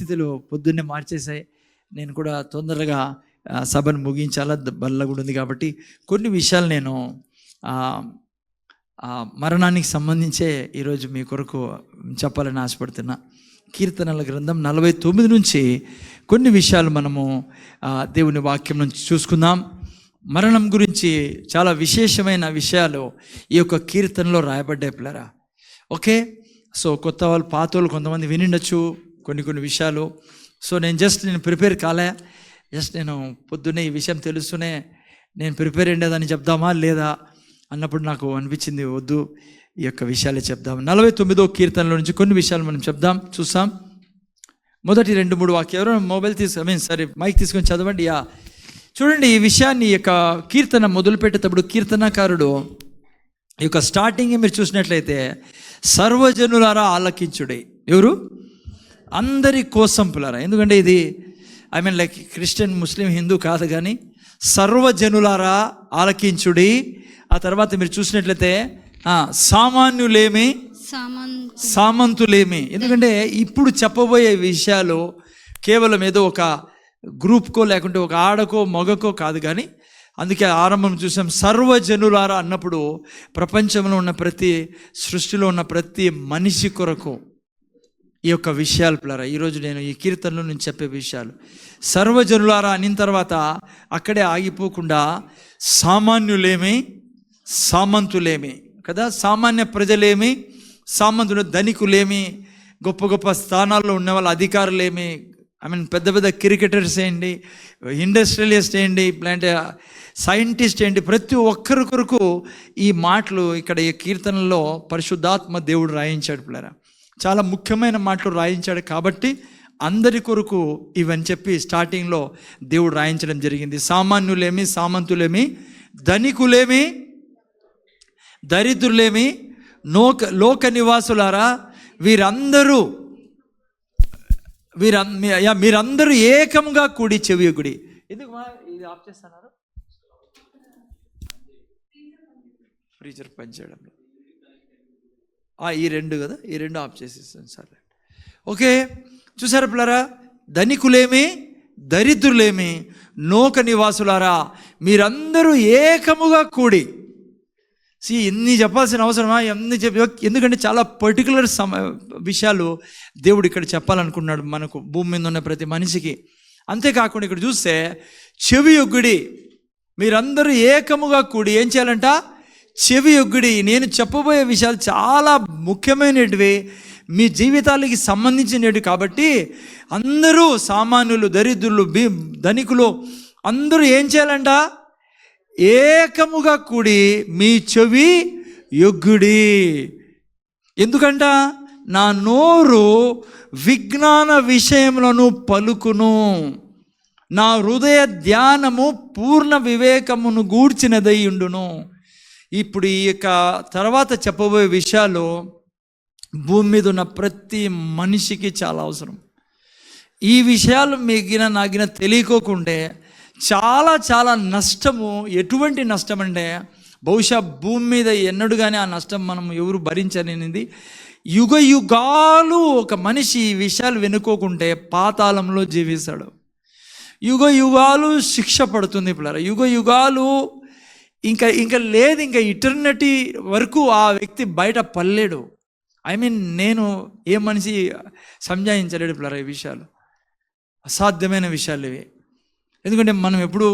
పరిస్థితులు పొద్దున్నే మార్చేశాయి. నేను కూడా తొందరగా సభను ముగించాలా, బల్ల కూడా ఉంది కాబట్టి కొన్ని విషయాలు నేను మరణానికి సంబంధించే ఈరోజు మీ కొరకు చెప్పాలని ఆశపడుతున్నా. కీర్తనల గ్రంథం 49 నుంచి కొన్ని విషయాలు మనము దేవుని వాక్యం నుంచి చూసుకుందాం. మరణం గురించి చాలా విశేషమైన విషయాలు ఈ యొక్క కీర్తనలో రాయబడ్డాయి పిల్లరా. ఓకే, సో కొత్త వాళ్ళు పాత వాళ్ళు కొంతమంది వినిండొచ్చు కొన్ని విషయాలు. సో నేను ప్రిపేర్ కాలే, నేను పొద్దున్నే ఈ విషయం తెలుస్తూనే నేను ప్రిపేర్ అయ్యేదని చెప్దామా లేదా అన్నప్పుడు నాకు అనిపించింది వద్దు, ఈ యొక్క విషయాలే చెప్దాం. 49వ కీర్తనలో నుంచి కొన్ని విషయాలు మనం చూసాం. మొదటి 2-3 వాక్యాలు ఎవరో మొబైల్ మైక్ తీసుకొని చదవండి. చూడండి, ఈ విషయాన్ని, ఈ యొక్క కీర్తన మొదలుపెట్టేటప్పుడు కీర్తనకారుడు ఈ యొక్క స్టార్టింగ్ మీరు చూసినట్లయితే సర్వజనులారా ఆలకించుడి. ఎవరు? అందరి కోసం పిల్లరా. ఎందుకంటే ఇది లైక్ క్రిస్టియన్, ముస్లిం, హిందూ కాదు, కానీ సర్వజనులారా ఆలకించుడి. ఆ తర్వాత మీరు చూసినట్లయితే సామాన్యులేమి సామంతులేమి. ఎందుకంటే ఇప్పుడు చెప్పబోయే విషయాలు కేవలం ఏదో ఒక గ్రూప్కో లేకుంటే ఒక ఆడకో మగకో కాదు, కానీ అందుకే ఆరంభం చూసాం సర్వజనులారా అన్నప్పుడు ప్రపంచంలో ఉన్న సృష్టిలో ఉన్న ప్రతి మనిషి కొరకు ఈ యొక్క విషయాలు పిల్లరా. ఈరోజు నేను ఈ కీర్తనలో నుంచి చెప్పే విషయాలు సర్వజనులారా అనిన తర్వాత అక్కడే ఆగిపోకుండా సామాన్యులేమి సామంతులేమి కదా, సామాన్య ప్రజలేమి సామంతులు, ధనికులేమి, గొప్ప గొప్ప స్థానాల్లో ఉన్న వాళ్ళ అధికారులేమి, పెద్ద పెద్ద క్రికెటర్స్ ఏంటి, ఇండస్ట్రియలిస్ట్ ఏంటి, లేదంటే సైంటిస్ట్ ఏంటి, ప్రతి ఒక్కరి కొరకు ఈ మాటలు ఇక్కడ ఈ కీర్తనలో పరిశుద్ధాత్మ దేవుడు రాయించాడు పిల్లరా. చాలా ముఖ్యమైన మాటలు రాయించాడు కాబట్టి అందరి కొరకు ఇవని చెప్పి స్టార్టింగ్లో దేవుడు రాయించడం జరిగింది. సామాన్యులేమి సామంతులేమి, ధనికులేమి దరిద్రులేమి, లోక నివాసులారా మీరందరూ ఏకంగా కూడి చెవియొగ్గుడి. ఎందుకు ఇది ఆఫ్ చేస్తున్నారు? ఫ్రీజర్ పనిచేయడం ఈ 2 కదా, ఈ 2 ఆఫ్ చేసేస్తాను సరే. ఓకే, చూసారా పిల్లరా, ధనికులేమి దరిద్రులేమి లోక నివాసులారా మీరందరూ ఏకముగా కూడి. ఇన్ని చెప్పాల్సిన అవసరమా? ఎందుకంటే చాలా పర్టికులర్ విషయాలు దేవుడు ఇక్కడ చెప్పాలనుకున్నాడు మనకు, భూమి మీద ఉన్న ప్రతి మనిషికి. అంతేకాకుండా ఇక్కడ చూస్తే చెవియొగ్గుడి, మీరందరూ ఏకముగా కూడి ఏం చేయాలంట? చెవియొగ్గుడి. నేను చెప్పబోయే విషయాలు చాలా ముఖ్యమైనటివి, మీ జీవితాలకి సంబంధించినవి కాబట్టి అందరూ సామాన్యులు, దరిద్రులు, ధనికులు అందరూ ఏం చేయాలంట? ఏకముగా కూడి మీ చెవి యొగ్గుడి. ఎందుకంట? నా నోరు విజ్ఞాన విషయములను పలుకును, నా హృదయ ధ్యానము పూర్ణ వివేకమును గూర్చినదై ఉండును. ఇప్పుడు ఈ యొక్క తర్వాత చెప్పబోయే విషయాలు భూమి మీద ఉన్న ప్రతి మనిషికి చాలా అవసరం. ఈ విషయాలు నాగిన తెలియకోకుంటే చాలా చాలా నష్టము. ఎటువంటి నష్టం అంటే బహుశా భూమి మీద ఎన్నడూ కానీ ఆ నష్టం మనం ఎవరు భరించలేనిది. యుగ యుగాలు ఒక మనిషి ఈ విషయాలు వెనుకోకుంటే పాతాళంలో జీవిస్తాడు. యుగ యుగాలు శిక్ష పడుతుంది పిల్లరా. యుగ యుగాలు ఇంకా లేదు, ఇంకా ఇటర్నిటీ వరకు ఆ వ్యక్తి బయట పడలేడు. నేను ఏ మనిషి సంజాయించలేడు పిల్లరా. ఈ విషయాలు అసాధ్యమైన విషయాలు ఇవి. ఎందుకంటే మనం ఎప్పుడు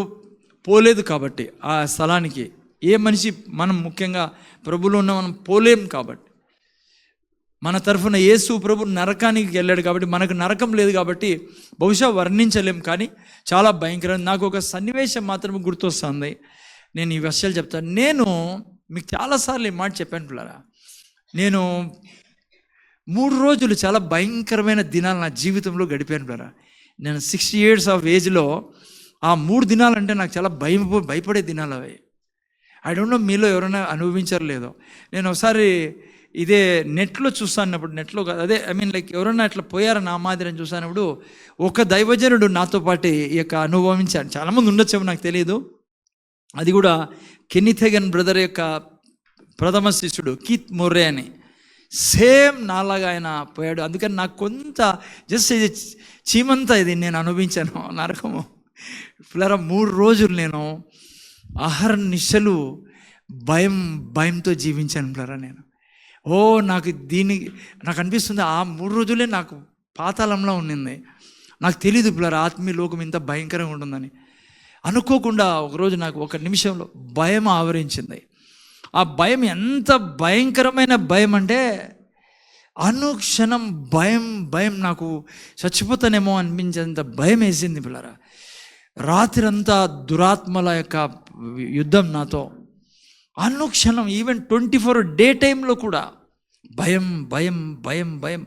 పోలేదు కాబట్టి ఆ స్థలానికి. ఏ మనిషి, మనం ముఖ్యంగా ప్రభులో ఉన్న మనం పోలేం కాబట్టి, మన తరఫున యేసు ప్రభు నరకానికి వెళ్ళాడు కాబట్టి మనకు నరకం లేదు కాబట్టి బహుశా వర్ణించలేం. కానీ చాలా భయంకరం. నాకు ఒక సన్నివేశం మాత్రమే గుర్తొస్తుంది, నేను ఈ విషయాలు చెప్తాను. నేను మీకు చాలాసార్లు ఈ మాట చెప్పాను పిల్లరా. నేను 3 రోజులు చాలా భయంకరమైన దినాలు నా జీవితంలో గడిపాను పిల్లరా. నేను 60 years ఆఫ్ ఏజ్లో ఆ 3 దినాలంటే నాకు చాలా భయపడే దినాలు అవి. ఐ డోంట్ నో మీలో ఎవరైనా అనుభవించారు లేదో. నేను ఒకసారి ఇదే నెట్లో చూస్తున్నప్పుడు, నెట్లో అదే లైక్ ఎవరైనా అట్లా పోయారా నా మాదిరి అని చూసినప్పుడు ఒక దైవజనుడు నాతో పాటు ఈ యొక్క అనుభవించాను. చాలామంది ఉండొచ్చేమో నాకు తెలియదు. అది కూడా కెన్నెత్ హేగన్ బ్రదర్ యొక్క ప్రథమ శిష్యుడు కీత్ మొర్రే అని. సేమ్ నాలాగా ఆయన పోయాడు. అందుకని నాకు కొంత జస్ట్ ఇది చీమంతా ఇది నేను అనుభవించాను నరకము. పిల్లరా 3 రోజులు నేను అహర్నిశలు భయంతో జీవించాను పిల్లరా నేను. నాకు అనిపిస్తుంది ఆ 3 రోజులే నాకు పాతాళంలో ఉండింది. నాకు తెలీదు పిల్లరా ఆత్మీయ లోకం ఇంత భయంకరంగా ఉంటుందని. అనుకోకుండా ఒకరోజు నాకు ఒక నిమిషంలో భయం ఆవరించింది. ఆ భయం ఎంత భయంకరమైన భయం అంటే అనుక్షణం భయం నాకు చచ్చిపోతానేమో అనిపించేంత భయం వేసింది పిల్లరా. రాత్రంతా దురాత్మల యొక్క యుద్ధం నాతో అనుక్షణం, ఈవెన్ 24 డే టైంలో కూడా భయం.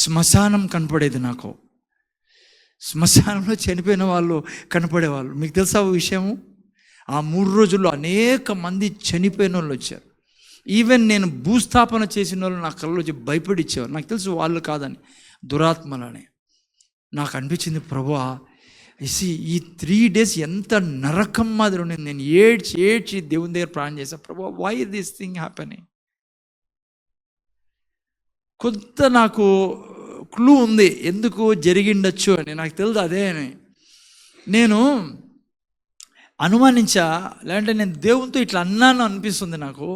శ్మశానం కనపడేది నాకు. శ్మశానంలో చనిపోయిన వాళ్ళు కనపడేవాళ్ళు. మీకు తెలుసా విషయము? ఆ 3 రోజుల్లో అనేక మంది చనిపోయిన వాళ్ళు వచ్చారు. ఈవెన్ నేను భూస్థాపన చేసిన వాళ్ళు నా కళ్ళు వచ్చి భయపడిచ్చేవారు. నాకు తెలుసు వాళ్ళు కాదని, దురాత్మలని. నాకు అనిపించింది ప్రభువా ఈ 3 days ఎంత నరకం మాదిరి ఉండేది. నేను ఏడ్చి దేవుని దగ్గర ప్రార్థన చేశాను, ప్రభువా వై దిస్ థింగ్ హ్యాపెనింగ్. కొంత నాకు క్లూ ఉంది ఎందుకు జరిగిండొచ్చు అని. నాకు తెలుసు అదే అని నేను అనుమానించా. లేదంటే నేను దేవునితో ఇట్లా అన్నాను అనిపిస్తుంది నాకు.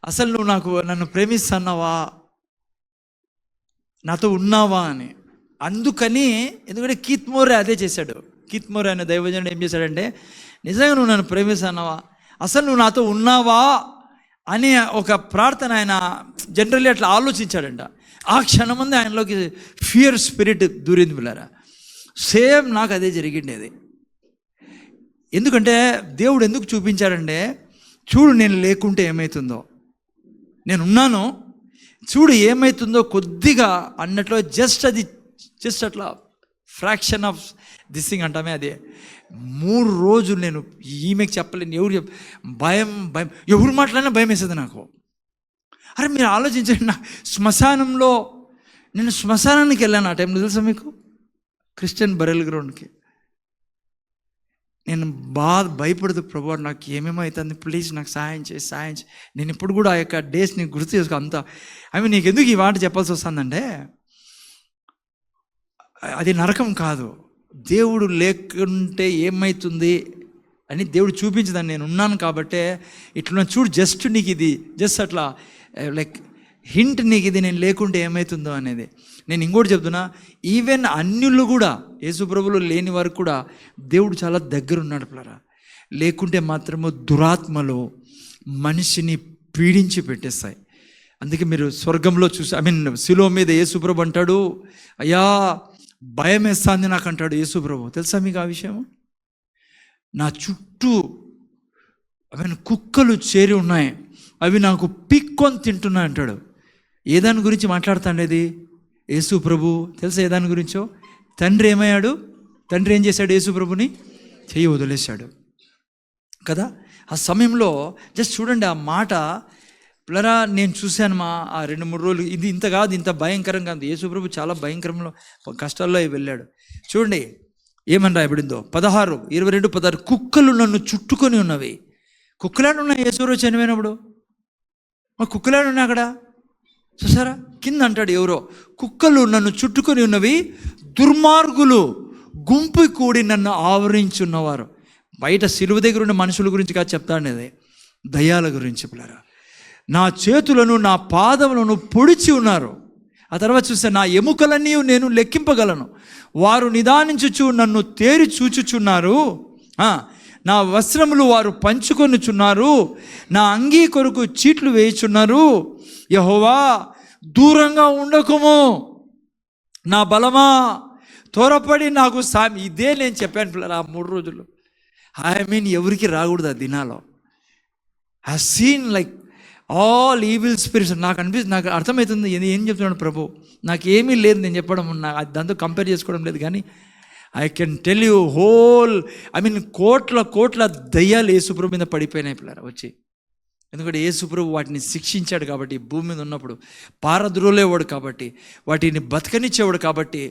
అసలు నువ్వు నన్ను ప్రేమిస్తున్నావా, నాతో ఉన్నావా అని. ఎందుకంటే కీత్ మోరే అదే చేశాడు. కీత్ మోరే అనే దైవజనుడు ఏం చేశాడంటే, నిజంగా నువ్వు నన్ను ప్రేమిస్తున్నావా, అసలు నువ్వు నాతో ఉన్నావా అని ఒక ప్రార్థన ఆయన జనరల్లీ అట్లా ఆలోచించాడంట. ఆ క్షణమంది ఆయనలోకి ఫియర్ స్పిరిట్ దూరింది పిల్లరా. సేమ్ నాకు అదే జరిగిండేది. ఎందుకంటే దేవుడు ఎందుకు చూపించాడంటే, చూడు నేను లేకుంటే ఏమవుతుందో, నేను ఉన్నాను చూడు ఏమవుతుందో కొద్దిగా అన్నట్లో జస్ట్ అట్లా ఫ్రాక్షన్ ఆఫ్ దిస్ థింగ్ అంటామే. అదే 3 రోజులు నేను ఈమెకి చెప్పలేను, భయం ఎవరు మాట్లాడినా భయం వేసేది నాకు. అరే మీరు ఆలోచించండి, నా శ్మశానంలో నేను శ్మశానానికి వెళ్ళాను ఆ టైంలో. తెలుసా మీకు? క్రిస్టియన్ బరెల్ గ్రౌండ్కి. నేను బాగా భయపడదు, ప్రభు నాకు ఏమేమవుతుంది, ప్లీజ్ నాకు సహాయం చేయి. నేను ఇప్పుడు కూడా ఆ యొక్క డేస్ని గుర్తు చేసుకో. అంతా నీకు ఎందుకు ఈ మాట చెప్పాల్సి వస్తుందంటే, అది నరకం కాదు. దేవుడు లేకుంటే ఏమవుతుంది అని దేవుడు చూపించదని నేను ఉన్నాను కాబట్టే ఇట్లా చూడు, నీకు ఇది అట్లా లైక్ హింట్, నీకు ఇది నేను లేకుంటే ఏమవుతుందో అనేది. నేను ఇంకోటి చెప్తున్నా, ఈవెన్ అన్యులు కూడా, యేసు ప్రభువులో లేని వారు కూడా దేవుడు చాలా దగ్గర ఉన్నాడు పిల్లరా. లేకుంటే మాత్రము దురాత్మలు మనిషిని పీడించి పెట్టేస్తాయి. అందుకే మీరు స్వర్గంలో శిలువ మీద యేసు ప్రభు అంటాడు, అయ్యా భయం వేస్తుంది నాకు అంటాడు యేసు ప్రభు. తెలుసా మీకు ఆ విషయం? నా చుట్టూ కుక్కలు చేరి ఉన్నాయి, అవి నాకు పిక్కొని తింటున్నాయి అంటాడు. ఏ దాని గురించి మాట్లాడుతాండేది యేసు ప్రభు? తెలుసా ఏ దాని గురించో? తండ్రి ఏం చేశాడు? యేసు ప్రభుని చెయ్యి వదిలేశాడు కదా. ఆ సమయంలో జస్ట్ చూడండి ఆ మాట పిల్లరా. నేను చూశాను ఆ 2-3 రోజులు. ఇది ఇంత కాదు, ఇంత భయంకరంగా ఉంది. యేసు ప్రభు చాలా భయంకరంలో కష్టాల్లో వెళ్ళాడు. చూడండి ఏమని రాయబడిందో, 16 కుక్కలు నన్ను చుట్టుకొని ఉన్నవి. కుక్కలాడు ఉన్నాయి యేసు ప్రభు చనిపోయినప్పుడు. కుక్కలాడు ఉన్నాయి అక్కడ, చూసారా? కింద అంటాడు ఎవరో, కుక్కలు నన్ను చుట్టుకొని ఉన్నవి, దుర్మార్గులు గుంపు కూడి నన్ను ఆవరించున్నవారు. బయట సిలువ దగ్గర ఉన్న మనుషుల గురించి కాదు చెప్తాను, అది దయ్యాల గురించి పిల్లరా. నా చేతులను నా పాదములను పొడిచి ఉన్నారు. ఆ తర్వాత చూస్తే నా ఎముకలన్నీ నేను లెక్కింపగలను. వారు నిదానించుచు నన్ను తేరి చూచుచున్నారు. నా వస్త్రములు వారు పంచుకొనుచున్నారు. నా అంగీ కొరకు చీట్లు వేయుచున్నారు. యెహోవా దూరంగా ఉండకుము, నా బలమా త్వరపడి నాకు సామి. ఇదే నేను చెప్పాను పిల్లలు ఆ 3 రోజులు. ఎవరికి రాకూడదు ఆ దినాలో. I seen like all evil spirits. నాకు అర్థమవుతుంది ఏం చెప్తున్నాడు ప్రభు. నాకేమీ లేదు నేను చెప్పడం, దాంతో కంపేర్ చేసుకోవడం లేదు. కానీ ఐ కెన్ టెల్ యూ కోట్ల దయ్యాలు యేసు ప్రభు మీద పడిపోయినాయి పిల్లరా వచ్చి. ఎందుకంటే యేసుప్రభు వాటిని శిక్షించాడు కాబట్టి, భూమి మీద ఉన్నప్పుడు పారద్రోలేవాడు కాబట్టి, వాటిని బతకనిచ్చేవాడు కాబట్టి,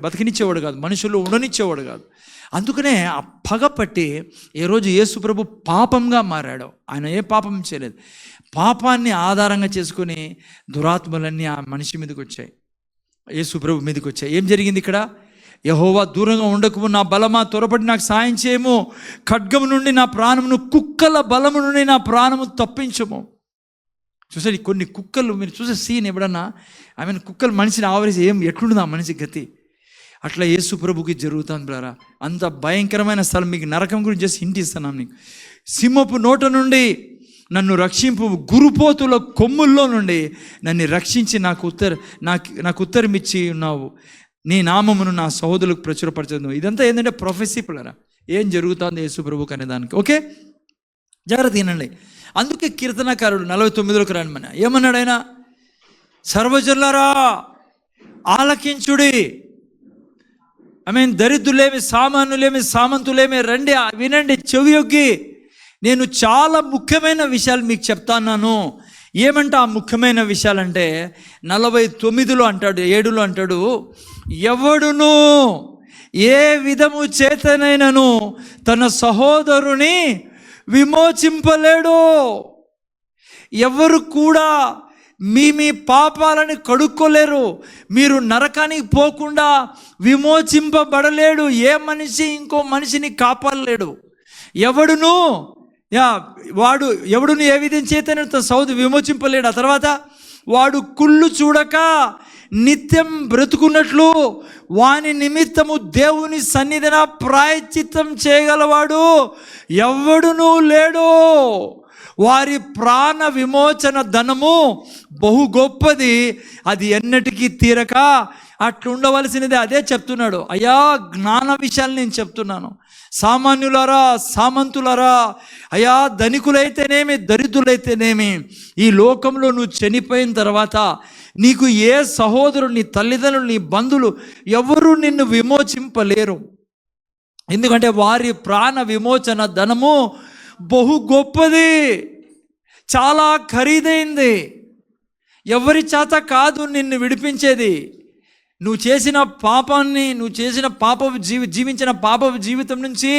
బతకనిచ్చేవాడు కాదు, మనుషులు ఉండనిచ్చేవాడు కాదు. అందుకనే ఆ పగపట్టి ఏ రోజు యేసుప్రభు పాపంగా మారాడో, ఆయన ఏ పాపం చేయలేదు, పాపాన్ని ఆధారంగా చేసుకొని దురాత్మలన్నీ ఆ మనిషి మీదకి వచ్చాయి, యేసుప్రభు మీదకి వచ్చాయి. ఏం జరిగింది ఇక్కడ? యెహోవా దూరంగా ఉండకము, నా బలమా త్వరపడి నాకు సాయం చేయము, ఖడ్గము నుండి నా ప్రాణమును, కుక్కల బలము నుండి నా ప్రాణము తప్పించము. చూసారు కొన్ని కుక్కలు, మీరు చూసే సీన్ ఎప్పుడన్నా, కుక్కలు మనిషిని ఆవరేసి ఎట్లుంటుంది ఆ మనిషి గతి, అట్లా యేసు ప్రభుకి జరుగుతుంది బ్రదరా. అంత భయంకరమైన స్థలం. మీకు నరకం గురించి చేసి ఇంటి ఇస్తున్నాను నీకు. సింహపు నోట నుండి నన్ను రక్షింపు, గురుపోతుల కొమ్ముల్లో నుండి నన్ను రక్షించి నాకు ఉత్తరం ఇచ్చి ఉన్నావు, నీ నామమును నా సహోదరులకు ప్రచురపరచదు. ఇదంతా ఏంటంటే ప్రొఫెసీ పిల్లరా, ఏం జరుగుతుంది యేసు ప్రభుకి అనే దానికి. ఓకే, జాగ్రత్త వినండి. అందుకే కీర్తనకారుడు 49లోకి రండి, మన ఏమన్నాడు ఆయన? సర్వజనులారా ఆలకించుడి, దరిద్రులేమి, సామాన్యులేమి, సామంతులేమి రండి, వినండి, చెవియొగ్గి. నేను చాలా ముఖ్యమైన విషయాలు మీకు చెప్తాను. ఏమంటే ఆ ముఖ్యమైన విషయాలంటే 49లో అంటాడు, 7లో అంటాడు, ఎవడును ఏ విధము చేతనైనను తన సహోదరుని విమోచింపలేడు. ఎవరు కూడా మీ పాపాలను కడుక్కోలేరు. మీరు నరకానికి పోకుండా విమోచింపబడలేడు. ఏ మనిషి ఇంకో మనిషిని కాపాడలేడు. ఎవడును ఏ విధం చేతను తన సహోదరుని విమోచింపలేడు. ఆ తర్వాత వాడు కుళ్ళు చూడక నిత్యం బ్రతుకున్నట్లు వాని నిమిత్తము దేవుని సన్నిధిన ప్రాయశ్చిత్తం చేయగలవాడు ఎవడునూ లేడు. వారి ప్రాణ విమోచన ధనము బహు గొప్పది, అది ఎన్నటికీ తీరక అట్లుండవలసినది. అదే చెప్తున్నాడు. అయ్యా, జ్ఞాన విషయాలు నేను చెప్తున్నాను. సామాన్యులారా, సామంతులారా, అయ్యా, ధనికులైతేనేమి, దరిద్రులైతేనేమి, ఈ లోకంలో నువ్వు చనిపోయిన తర్వాత నీకు ఏ సహోదరుడు, నీ తల్లిదండ్రులు, నీ బంధువులు ఎవరు నిన్ను విమోచింపలేరు. ఎందుకంటే వారి ప్రాణ విమోచన ధనము బహు గొప్పది, చాలా ఖరీదైంది. ఎవరి చేత కాదు నిన్ను విడిపించేది. నువ్వు చేసిన పాపాన్ని, నువ్వు చేసిన జీవించిన పాపపు జీవితం నుంచి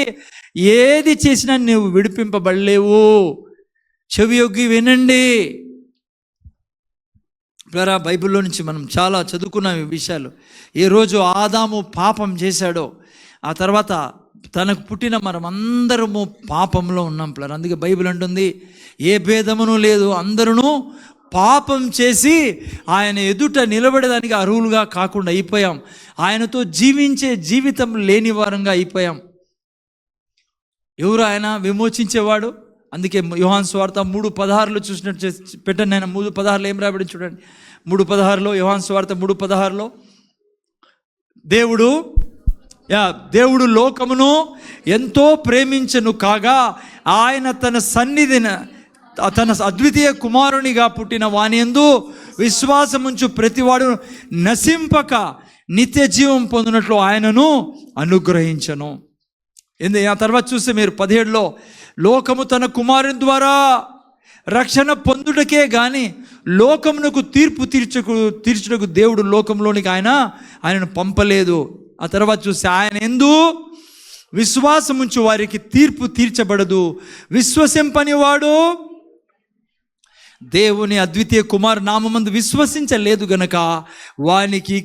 ఏది చేసినా నువ్వు విడిపింపబడలేవు. చెవియొగ్గి వినండి. ప్లరా, బైబిల్లో నుంచి మనం చాలా చదువుకున్నాం ఈ విషయాలు. ఏ రోజు ఆదాము పాపం చేశాడో ఆ తర్వాత తనకు పుట్టిన మనమందరము పాపంలో ఉన్నాం ప్లరా. అందుకే బైబిల్ అంటుంది, ఏ భేదమును లేదు, అందరూ పాపం చేసి ఆయన ఎదుట నిలబడేదానికి అర్హులుగా కాకుండా అయిపోయాం. ఆయనతో జీవించే జీవితం లేని వారంగా అయిపోయాం. ఎవరు ఆయన? విమోచించేవాడు. అందుకే యోహాను సువార్త 3:16 చూసినట్టు పెట్టండి. ఆయన 3:16 ఏం రాబడి చూడండి. 3:16 యోహాను సువార్త 3:16 దేవుడు లోకమును ఎంతో ప్రేమించెను కాగా ఆయన తన అద్వితీయ కుమారునిగా పుట్టిన వాని యందు విశ్వాసముంచు ప్రతివాడు నశింపక నిత్య జీవం పొందినట్లు ఆయనను అనుగ్రహించను. ఆ తర్వాత చూస్తే మీరు 17లో, లోకము తన కుమారుని ద్వారా రక్షణ పొందుటకే గాని లోకమునకు తీర్పు తీర్చుటకు దేవుడు లోకంలోనికి ఆయనను పంపలేదు. ఆ తర్వాత చూస్తే ఆయన యందు విశ్వాసముంచు వారికి తీర్పు తీర్చబడదు. విశ్వసింపని వాడు దేవుని అద్వితీయ కుమారు నామమందు విశ్వసించలేదు గనక వానికి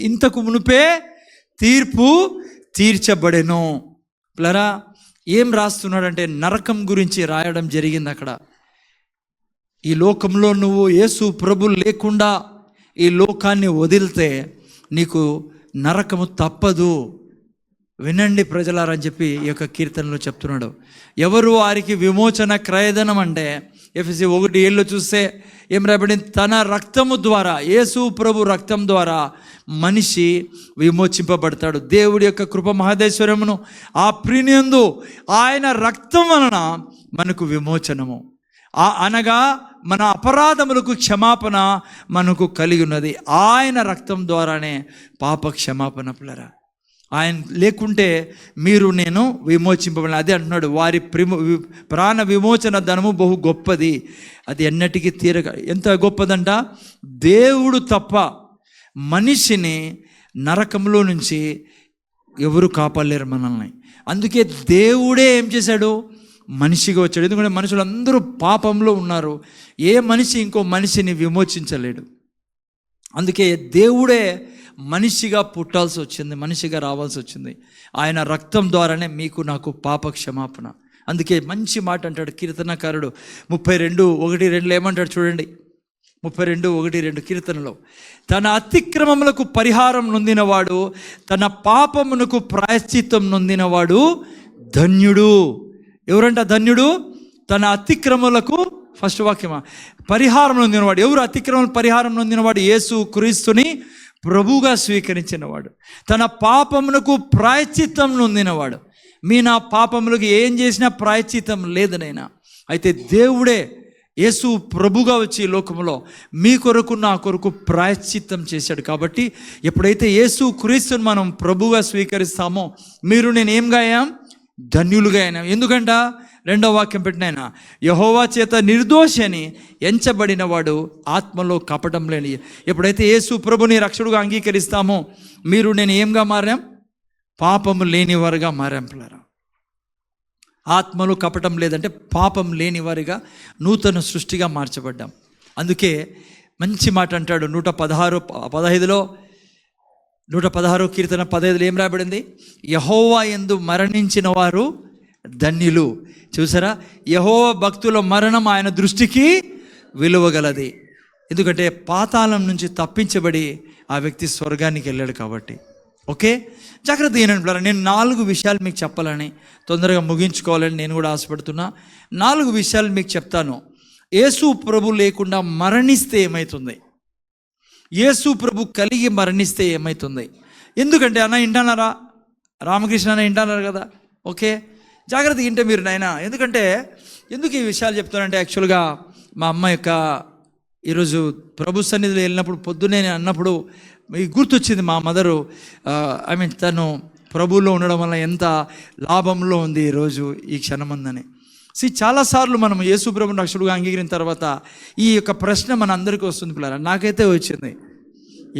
ఇంతకు మునుపే తీర్పు తీర్చబడెను. ప్లరా, ఏం రాస్తున్నాడంటే నరకం గురించి రాయడం జరిగింది అక్కడ. ఈ లోకంలో నువ్వు యేసు ప్రభు లేకుండా ఈ లోకాన్ని వదిలితే నీకు నరకము తప్పదు. వినండి ప్రజలారని చెప్పి ఈ యొక్క కీర్తనలో చెప్తున్నాడు. ఎవరు వారికి విమోచన క్రయధనం అంటే ఎఫెసీ 1:7 చూస్తే ఏం రాబడింది? తన రక్తము ద్వారా, యేసు ప్రభు రక్తం ద్వారా మనిషి విమోచింపబడతాడు. దేవుడి యొక్క కృప మహదేశ్వరమును ఆ ప్రీనియందు ఆయన రక్తం వలన మనకు విమోచనము, అనగా మన అపరాధములకు క్షమాపణ మనకు కలిగి ఉన్నది. ఆయన రక్తం ద్వారానే పాప క్షమాపణ. పిల్లరా, ఆయన లేకుంటే మీరు నేను విమోచింపబడిన. అదే అంటున్నాడు, వారి ప్రాణ విమోచన ధనము బహు గొప్పది, అది ఎన్నటికీ తీరక. ఎంత గొప్పదంట, దేవుడు తప్ప మనిషిని నరకంలో నుంచి ఎవరు కాపాడలేరు మనల్ని. అందుకే దేవుడే ఏం చేశాడు, మనిషిగా వచ్చాడు. ఎందుకంటే మనుషులందరూ పాపంలో ఉన్నారు, ఏ మనిషి ఇంకో మనిషిని విమోచించలేడు. అందుకే దేవుడే మనిషిగా పుట్టాల్సి వచ్చింది, మనిషిగా రావాల్సి వచ్చింది. ఆయన రక్తం ద్వారానే మీకు నాకు పాప క్షమాపణ. అందుకే మంచి మాట అంటాడు కీర్తనకారుడు 32:1-2 ఏమంటాడు చూడండి. 32:1-2 కీర్తనలో, తన అతిక్రమములకు పరిహారం నొందినవాడు, తన పాపమునకు ప్రాయశ్చిత్తం నొందినవాడు ధన్యుడు. ఎవరంట ధన్యుడు? తన అతిక్రమములకు, ఫస్ట్ వాక్యమా, పరిహారం నొందినవాడు. ఎవరు అతిక్రమం పరిహారం నొందినవాడు? యేసు క్రీస్తుని ప్రభువుగా స్వీకరించినవాడు, తన పాపమునకు ప్రాయశ్చిత్తం నొందినవాడు. మీ నా పాపములకు ఏం చేసినా ప్రాయశ్చిత్తం లేదనైనా. అయితే దేవుడే యేసు ప్రభుగా వచ్చి లోకంలో మీ కొరకు నా కొరకు ప్రాయశ్చిత్తం చేశాడు. కాబట్టి ఎప్పుడైతే యేసు క్రీస్తుని మనం ప్రభుగా స్వీకరిస్తామో మీరు నేను ఏంగా అయ్యాం? ధన్యులుగా అయినాం. ఎందుకంట 2వ వాక్యం పెట్టినాయన, యెహోవా చేత నిర్దోషి అని ఎంచబడిన వాడు ఆత్మలో కపటం లేని. ఎప్పుడైతే యేసు ప్రభుని రక్షకుడుగా అంగీకరిస్తామో మీరు నేను ఏంగా మారాం? పాపము లేనివారుగా మారాం పిల్లరా. ఆత్మలో కపటం లేదంటే పాపం లేనివారిగా నూతన సృష్టిగా మార్చబడ్డాం. అందుకే మంచి మాట అంటాడు 116 కీర్తన 15 ఏం రాబడింది? యెహోవా యందు మరణించిన వారు ధన్యులు. చూసారా, యెహోవా భక్తుల మరణం ఆయన దృష్టికి విలువగలది. ఎందుకంటే పాతాళం నుంచి తప్పించబడి ఆ వ్యక్తి స్వర్గానికి వెళ్ళాడు కాబట్టి. ఓకే, జాగ్రత్త ఏంటంటే నేను 4 విషయాలు మీకు చెప్పాలని, తొందరగా ముగించుకోవాలని నేను కూడా ఆశపడుతున్నా. 4 విషయాలు మీకు చెప్తాను. యేసు ప్రభు లేకుండా మరణిస్తే ఏమవుతుంది, యేసు ప్రభు కలిగి మరణిస్తే ఏమవుతుంది. ఎందుకంటే అన్న వింటున్నారా, రామకృష్ణ అన్న వింటున్నారు కదా. ఓకే, జాగ్రత్తగా వింటే మీరు నాయన. ఎందుకు ఈ విషయాలు చెప్తానంటే, యాక్చువల్గా మా అమ్మ యొక్క ఈరోజు ప్రభు సన్నిధిలో వెళ్ళినప్పుడు పొద్దున్నే అన్నప్పుడు మీకు గుర్తొచ్చింది మా మదరు. తను ప్రభువులో ఉండడం వల్ల ఎంత లాభంలో ఉంది ఈరోజు ఈ క్షణమందని. చాలాసార్లు మనం యేసు ప్రభుని రక్షకుడుగా అంగీకరించిన తర్వాత ఈ యొక్క ప్రశ్న మన అందరికీ వస్తుంది పిల్లరా. నాకైతే వచ్చింది,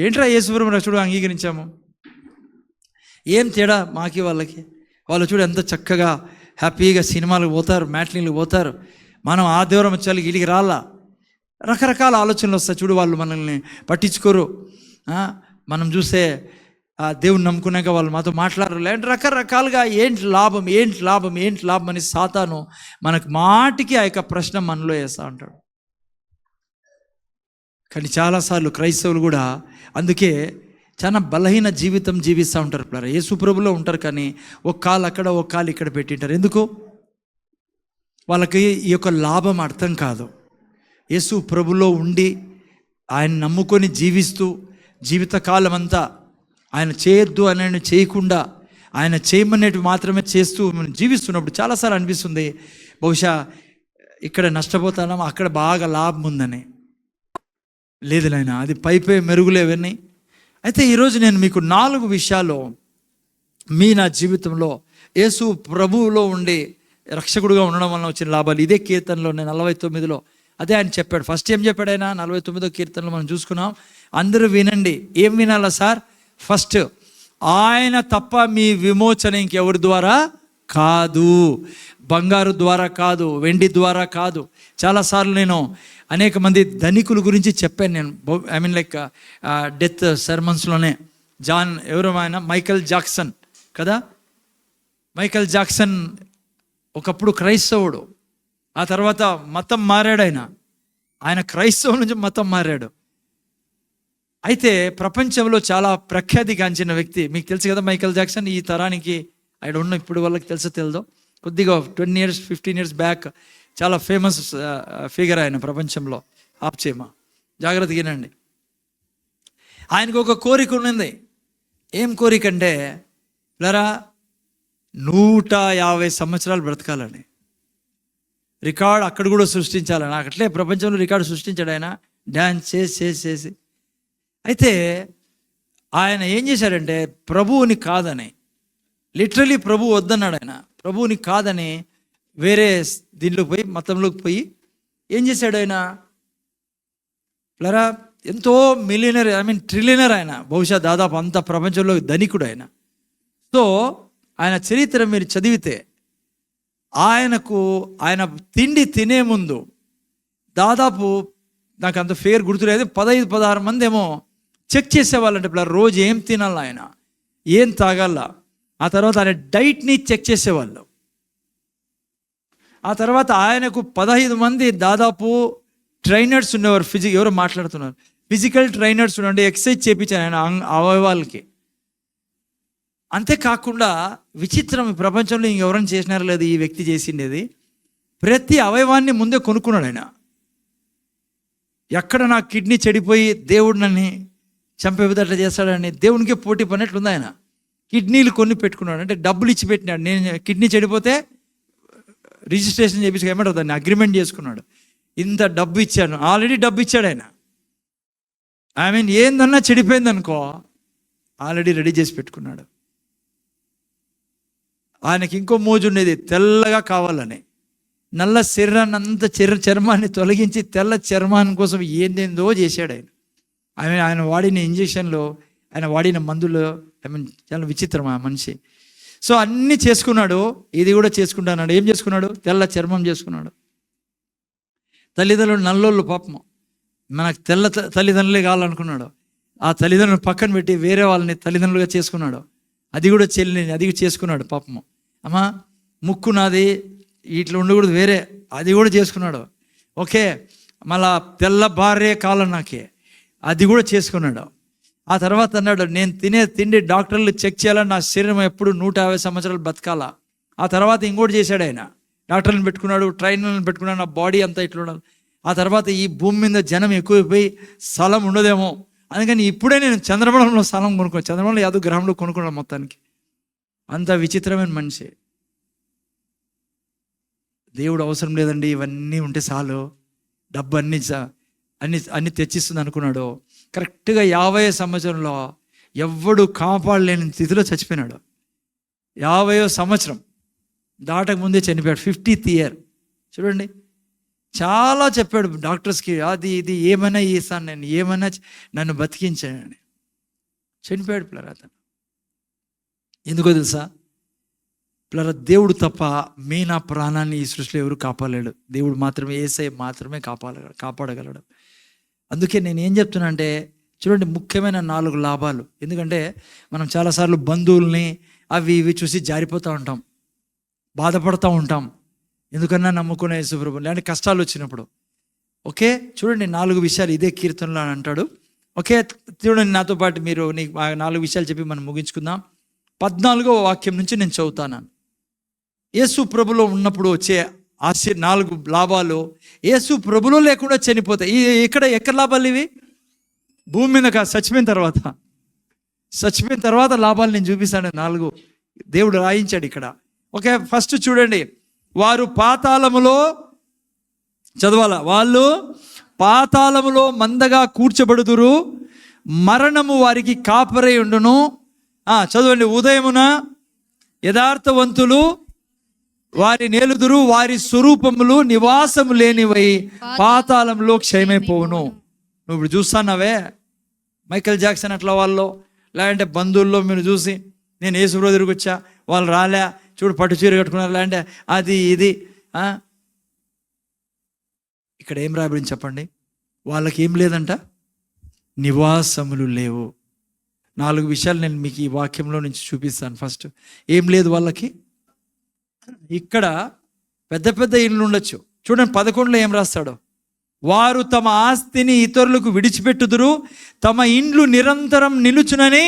ఏంట్రా యేసు ప్రభుని రక్షకుడుగా అంగీకరించాము, ఏం తేడా మాకి వాళ్ళకి? వాళ్ళు చూడు ఎంత చక్కగా హ్యాపీగా సినిమాలకు పోతారు, మ్యాట్లీలకు పోతారు, మనం ఆదివారం వచ్చాలి వీళ్ళకి రాలా. రకరకాల ఆలోచనలు వస్తాయి చూడు, వాళ్ళు మనల్ని పట్టించుకోరు. మనం చూస్తే దేవుని నమ్ముకున్నాక వాళ్ళు మాతో మాట్లాడరు, లేదంటే రకరకాలుగా ఏంటి లాభం అని సాతాను మనకు మాటికి ఆ యొక్క ప్రశ్న మనలో వేస్తూ ఉంటాడు. కానీ చాలాసార్లు క్రైస్తవులు కూడా అందుకే చాలా బలహీన జీవితం జీవిస్తూ ఉంటారు పిల్లరా. యేసు ప్రభులో ఉంటారు కానీ ఒక కాలు అక్కడ ఒక కాలు ఇక్కడ పెట్టింటారు. ఎందుకు? వాళ్ళకి ఈ యొక్క లాభం అర్థం కాదు. యేసు ప్రభులో ఉండి ఆయన నమ్ముకొని జీవిస్తూ జీవితకాలం అంతా ఆయన చేయొద్దు అని చేయకుండా ఆయన చేయమనేవి మాత్రమే చేస్తూ జీవిస్తున్నప్పుడు చాలాసార్లు అనిపిస్తుంది, బహుశా ఇక్కడ నష్టపోతాం, అక్కడ బాగా లాభం ఉందని. లేదు నాయన, అది పై మెరుగులేవన్నీ. అయితే ఈరోజు నేను మీకు 4 విషయాలు నా జీవితంలో యేసు ప్రభువులో ఉండి రక్షకుడుగా ఉండడం వలన వచ్చిన లాభాలు. ఇదే కీర్తనలో 49లో అదే ఆయన చెప్పాడు. ఫస్ట్ ఏం చెప్పాడు ఆయన? 49వ కీర్తనలో మనం చూసుకున్నాం. అందరూ వినండి. ఏం వినాలా సార్? ఫస్ట్, ఆయన తప్ప మీ విమోచన ఇంకెవరి ద్వారా కాదు, బంగారు ద్వారా కాదు, వెండి ద్వారా కాదు. చాలాసార్లు నేను అనేక మంది ధనికుల గురించి చెప్పాను నేను. డెత్ సెర్మన్స్లోనే మైకేల్ జాక్సన్ కదా. మైకేల్ జాక్సన్ ఒకప్పుడు క్రైస్తవుడు, ఆ తర్వాత మతం మారాడు. ఆయన క్రైస్తవం నుంచి మతం మారాడు. అయితే ప్రపంచంలో చాలా ప్రఖ్యాతిగాంచిన వ్యక్తి. మీకు తెలుసు కదా మైకేల్ జాక్సన్. ఈ తరానికి ఆయన ఉన్న ఇప్పుడు వాళ్ళకి తెలుసో కొద్దిగా 20 years 15 years బ్యాక్ చాలా ఫేమస్ ఫిగర్ ఆయన ప్రపంచంలో. ఆప్చేమా జాగ్రత్తగా వినండి. ఆయనకు ఒక కోరిక ఉన్నది. ఏం కోరిక అంటే లరా 150 సంవత్సరాలు బ్రతకాలని, రికార్డ్ అక్కడ కూడా సృష్టించాలని. అట్లే ప్రపంచంలో రికార్డు సృష్టించాడు ఆయన, డ్యాన్స్ చేసి. అయితే ఆయన ఏం చేశాడంటే ప్రభువుని కాదని, లిటరలీ ప్రభు వద్దన్నాడు ఆయన. ప్రభువుని కాదని వేరే దీంట్లోకి పోయి, మతంలోకి పోయి ఏం చేశాడు ఆయన? ప్లరా ఎంతో మిలియనర్, ట్రిలియనర్ ఆయన, బహుశా దాదాపు అంత ప్రపంచంలో ధనికుడు ఆయన. సో ఆయన చరిత్ర మీరు చదివితే ఆయన తిండి తినే ముందు దాదాపు నాకు అంత ఫేర్ గుర్తులేదు, 15-16 మంది ఏమో చెక్ చేసేవాళ్ళంటే ఇప్పుడు రోజు ఏం తినాల, ఆయన ఏం తాగాల, ఆ తర్వాత ఆయన డైట్ని చెక్ చేసేవాళ్ళు. ఆ తర్వాత ఆయనకు 15 మంది దాదాపు ట్రైనర్స్ ఉండేవారు. ఎవరో మాట్లాడుతున్నారు, ఫిజికల్ ట్రైనర్స్ ఉండే, ఎక్సర్సైజ్ చేయించాను ఆయన అవయవాలకి. అంతేకాకుండా విచిత్రం, ఈ ప్రపంచంలో ఇంకెవరైనా చేసినారో లేదు ఈ వ్యక్తి చేసిండేది, ప్రతి అవయవాన్ని ముందే కొనుక్కున్నాడు ఆయన. ఎక్కడ నా కిడ్నీ చెడిపోయి దేవుడు నన్ను చంపేదట్లా చేస్తాడని దేవునికే పోటీ పడినట్లుంది. ఆయన కిడ్నీలు కొన్ని పెట్టుకున్నాడు, అంటే డబ్బులు ఇచ్చి పెట్టినాడు. నేను కిడ్నీ చెడిపోతే రిజిస్ట్రేషన్ చేయించుకు ఏమంటారు దాన్ని, అగ్రిమెంట్ చేసుకున్నాడు. ఇంత డబ్బు ఇచ్చాను, ఆల్రెడీ డబ్బు ఇచ్చాడు ఆయన. ఏందన్నా చెడిపోయింది అనుకో, ఆల్రెడీ రెడీ చేసి పెట్టుకున్నాడు. ఆయనకి ఇంకో మోజు ఉండేది, తెల్లగా కావాలని. నల్ల శరీరాన్ని అంత చర్మాన్ని తొలగించి తెల్ల చర్మాన్ని కోసం ఏందేందో చేశాడు ఆయన. ఆయన వాడిన ఇంజక్షన్లో, ఆయన వాడిన మందులు, చాలా విచిత్రం ఆ మనిషి. సో అన్నీ చేసుకున్నాడు, ఇది కూడా చేసుకుంటాన్నాడు. ఏం చేసుకున్నాడు? తెల్ల చర్మం చేసుకున్నాడు. తల్లిదండ్రులు నల్లోళ్ళు పాపం, మనకు తెల్ల తల్లిదండ్రులే కావాలనుకున్నాడు. ఆ తల్లిదండ్రులు పక్కన పెట్టి వేరే వాళ్ళని తల్లిదండ్రులుగా చేసుకున్నాడు. అది కూడా అది చేసుకున్నాడు పాపము. అమ్మా ముక్కు నాది, ఇట్లా ఉండకూడదు వేరే, అది కూడా చేసుకున్నాడు. ఓకే, మళ్ళా తెల్ల భార్య కాలం నాకే, అది కూడా చేసుకున్నాడు. ఆ తర్వాత అన్నాడు, నేను తినే తిండి డాక్టర్లు చెక్ చేయాలని, నా శరీరం ఎప్పుడు 150 సంవత్సరాలు బతకాలా. ఆ తర్వాత ఇంకోటి చేశాడు ఆయన, డాక్టర్లను పెట్టుకున్నాడు, ట్రైనర్లను పెట్టుకున్నాడు, నా బాడీ అంతా ఇట్లా ఉండాలి. ఆ తర్వాత ఈ భూమి మీద జనం ఎక్కువైపోయి స్థలం ఉండదేమో, అందుకని ఇప్పుడే నేను చంద్రమండలంలో స్థలం కొనుక్కున్నాను. చంద్రమండలం యాదవ్ గ్రహంలో కొనుక్కున్నాను మొత్తానికి. అంత విచిత్రమైన మనిషి. దేవుడు అవసరం లేదండి, ఇవన్నీ ఉంటే చాలు, డబ్బు అన్ని తెచ్చిస్తుంది అనుకున్నాడు. కరెక్ట్గా 50 సంవత్సరంలో ఎవ్వడు కాపాడలేని స్థితిలో చచ్చిపోయినాడు. 50వ సంవత్సరం దాటక ముందే చనిపోయాడు. 50th year. చూడండి, చాలా చెప్పాడు డాక్టర్స్కి, అది ఇది ఏమైనా చేస్తాను నేను, ఏమైనా నన్ను బతికించానని. చనిపోయాడు పిల్లరా అతను. ఎందుకో తెలుసా పిల్లరా, దేవుడు తప్ప నా ప్రాణాన్ని ఈ సృష్టిలో ఎవరు కాపాడలేడు. దేవుడు మాత్రమే, యేసయ్య మాత్రమే కాపాడగలడు. అందుకే నేను ఏం చెప్తున్నా అంటే, చూడండి, ముఖ్యమైన 4 లాభాలు. ఎందుకంటే మనం చాలాసార్లు బంధువుల్ని అవి ఇవి చూసి జారిపోతూ ఉంటాం, బాధపడుతూ ఉంటాం. ఎందుకన్నా నమ్ముకునే యేసుప్రభుని, లేదంటే కష్టాలు వచ్చినప్పుడు. ఓకే, చూడండి 4 విషయాలు ఇదే కీర్తనలో అని అంటాడు. ఓకే, చూడండి నాతో పాటు మీరు, నీకు 4 విషయాలు చెప్పి మనం ముగించుకుందాం. 14వ వాక్యం నుంచి నేను చదువుతాను. యేసు ప్రభులో ఉన్నప్పుడు వచ్చే 4 లాభాలు, యేసు ప్రభులో లేకుండా చనిపోతాయి. ఎక్కడ లాభాలు ఇవి? భూమి మీద కాదు, చచ్చిపోయిన తర్వాత లాభాలు నేను చూపిస్తాను. 4 దేవుడు రాయించాడు ఇక్కడ. ఓకే, ఫస్ట్ చూడండి, వారు పాతాళములో, చదవాల, వాళ్ళు పాతాళములో మందగా కూర్చబడుదురు, మరణము వారికి కాపరై ఉండును. చదవండి, ఉదయమున యథార్థవంతులు వారి నేలుదురు, వారి స్వరూపములు నివాసము లేనివై పాతాళంలో క్షయమైపోవును. నువ్వు ఇప్పుడు చూస్తున్నావే మైకేల్ జాక్సన్ అట్లా వాళ్ళు, లేదంటే బంధువుల్లో మీరు చూసి, నేను యేసుప్రభు దగ్గరికి వచ్చా, వాళ్ళు రాలే, చూడు పట్టు చీర కట్టుకున్నారు, లేదంటే అది ఇది. ఇక్కడ ఏం రాబడింది చెప్పండి? వాళ్ళకి ఏం లేదంట, నివాసములు లేవు. 4 విషయాలు నేను మీకు ఈ వాక్యంలో నుంచి చూపిస్తాను. ఫస్ట్, ఏం లేదు వాళ్ళకి. ఇక్కడ పెద్ద పెద్ద ఇళ్ళు ఉండొచ్చు. చూడండి 11లో ఏం రాస్తాడో, వారు తమ ఆస్తిని ఇతరులకు విడిచిపెట్టుదురు, తమ ఇండ్లు నిరంతరం నిలుచునని,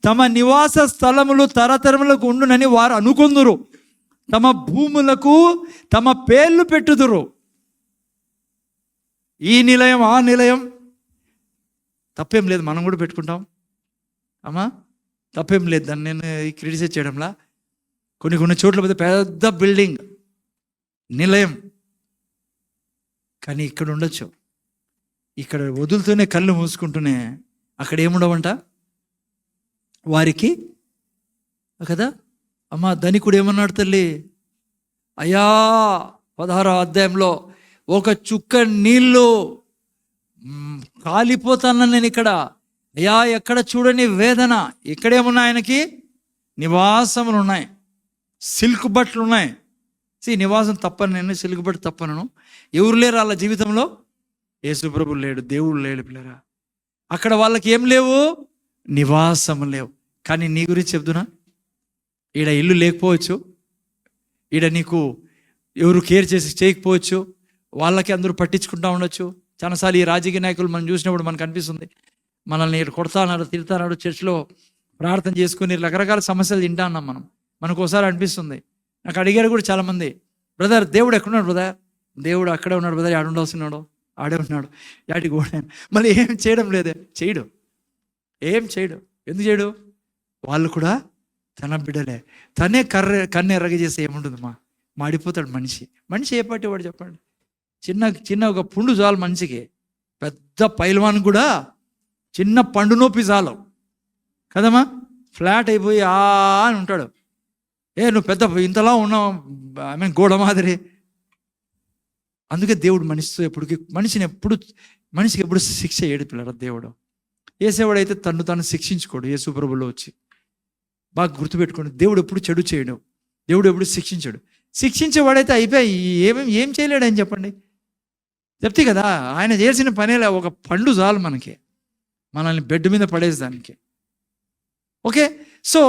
తమ నివాస స్థలములు తరతరములకు ఉండునని వారు అనుకొందురు, తమ భూములకు తమ పేర్లు పెట్టుదురు. ఈ నిలయం, ఆ నిలయం, తప్పేం లేదు, మనం కూడా పెట్టుకుంటాం అమ్మా, తప్పేం లేదు. దాన్ని నేను క్రిటిసైజ్ చేయడంలా. కొన్ని చోట్ల పోతే పెద్ద బిల్డింగ్, నిలయం, కానీ ఇక్కడ ఉండొచ్చు. ఇక్కడ వదులుతూనే కళ్ళు మూసుకుంటూనే అక్కడ ఏముండవంట వారికి కదా. అమ్మా ధనికుడు ఏమన్నాడు తల్లి, అయ్యా 16వ అధ్యాయంలో ఒక చుక్క నీళ్ళు కాలిపోతాను నేను ఇక్కడ, అయ్యా ఎక్కడ చూడని వేదన. ఇక్కడేమున్నాయి ఆయనకి? నివాసములు ఉన్నాయి, సిల్క్ బట్టలు ఉన్నాయి. నివాసం తప్పను నేను, సిల్క్ బట్ట తప్పను. ఎవరు లేరు వాళ్ళ జీవితంలో? యేసుప్రభు లేడు, దేవుడు లేడు పిల్లరా. అక్కడ వాళ్ళకి ఏం లేవు? నివాసం లేవు. కానీ నీ గురించి చెప్తున్నా, ఈడ ఇల్లు లేకపోవచ్చు, ఈడ నీకు ఎవరు కేర్ చేయకపోవచ్చు, వాళ్ళకి అందరూ పట్టించుకుంటూ ఉండొచ్చు. చాలాసార్లు ఈ రాజకీయ నాయకులు మనం చూసినప్పుడు మనకు అనిపిస్తుంది, మనల్ని ఇక్కడ కొడతానాడు, తిడతానాడు, చర్చిలో ప్రార్థన చేసుకుని రకరకాల సమస్యలు తింటా ఉన్నాం మనం. మనకు ఒకసారి అనిపిస్తుంది. నాకు అడిగారు కూడా చాలామంది, బ్రదర్ దేవుడు ఎక్కడున్నాడు బ్రదర్? దేవుడు అక్కడే ఉన్నాడు బ్రదర్, ఆడుండాల్సినాడు, ఆడే ఉన్నాడు, యాటికి కూడా. మళ్ళీ ఏం చేయడం లేదే, చేయడు, ఏం చేయడు. ఎందుకు చేయడు? వాళ్ళు కూడా తన బిడ్డలే. తనే కన్ను ఎర్రగ చేస్తే ఏముంటుందమ్మా? మాడిపోతాడు మనిషి. మనిషి ఏ పాటి వాడు చెప్పండి? చిన్న ఒక పుండు చాలు మనిషికి. పెద్ద పైల్వాన్ కూడా చిన్న పండు నొప్పి చాలు కదమ్మా, ఫ్లాట్ అయిపోయి అని ఉంటాడు. నువ్వు పెద్ద ఇంతలా ఉన్నావు, గోడ మాదిరి. అందుకే దేవుడు మనిషితో మనిషికి ఎప్పుడు శిక్ష చేయడు పిల్లరా. దేవుడు ఏసేవాడైతే తను తాను శిక్షించుకోడు. యేసుప్రభులో వచ్చి బాగా గుర్తుపెట్టుకోండి, దేవుడు ఎప్పుడు చెడు చేయడు, దేవుడు ఎప్పుడు శిక్షించాడు. శిక్షించేవాడైతే అయిపోయి ఏం చేయలేడు అని చెప్పండి. చెప్తే కదా, ఆయన చేసిన పనేలా ఒక పండు చాలు మనకి, మనల్ని బెడ్ మీద పడేసేదానికి. ఓకే, సో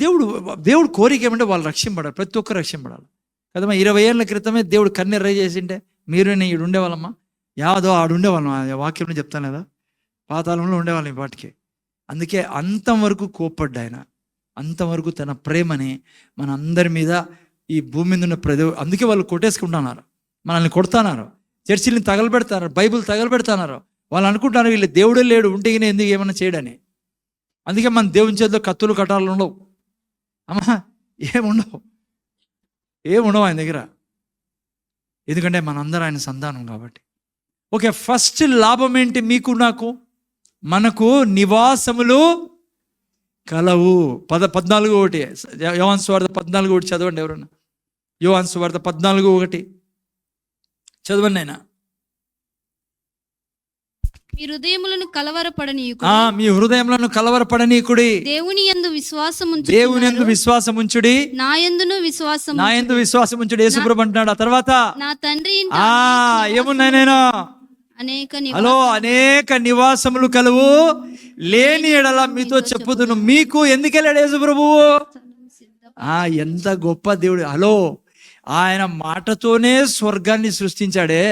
దేవుడు కోరిక ఏమంటే వాళ్ళు రక్షింపడాలి, ప్రతి ఒక్కరు రక్షింపడాలి కదమ్మా. 20 ఏళ్ళ క్రితమే దేవుడు కన్నెర్ర చేసింటే మీరు నేను ఈడు ఉండేవాళ్ళమ్మా, యాదో ఆడు ఉండేవాళ్ళం. వాక్యంలో చెప్తాను కదా, పాతాళంలో ఉండేవాళ్ళం ఈ పాటికి. అందుకే అంతవరకు కోప్పడ్డా ఆయన, అంతవరకు తన ప్రేమని మన అందరి మీద ఈ భూమి మీద ఉన్న అందుకే వాళ్ళు కొట్టేసుకుంటున్నారు, మనల్ని కొడుతున్నారు, చర్చిల్ని తగలబెడతారు, బైబిల్ తగలబెడతారు. వాళ్ళు అనుకుంటున్నారు వీళ్ళు దేవుడే లేడు, ఉంటే ఎందుకు ఏమైనా చేయడని. అందుకే మన దేవుని చేతిలో కత్తులు కట్టాలు ఉండవు అమ్మా, ఏముండవు ఆయన దగ్గర. ఎందుకంటే మనందరూ ఆయన సంతానం కాబట్టి. ఓకే, ఫస్ట్ లాభం ఏంటి? మీకు నాకు మనకు నివాసములు కలవు. 14:1 యోహాను సువార్త 14:1 చదవండి ఎవరన్నా. యోహాను సువార్త 14:1 చదవండి అయినా. మీ హృదయములను కలవరపడనీకుడి, దేవుని యందు విశ్వాసం ఉంచుడి, నా యందు విశ్వాసం ఉంచుడి. యేసుప్రభు అంటున్నాడు. ఆ తర్వాత నా తండ్రి ఏమున్నాయి నేను అనేక నివాసములు కలవు, లేని ఎడల మీతో చెప్పుదును. మీకు ఎందుకు వెళ్ళాడు యేసుప్రభువు? ఎంత గొప్ప దేవుడు. ఆయన మాటతోనే స్వర్గాన్ని సృష్టించాడే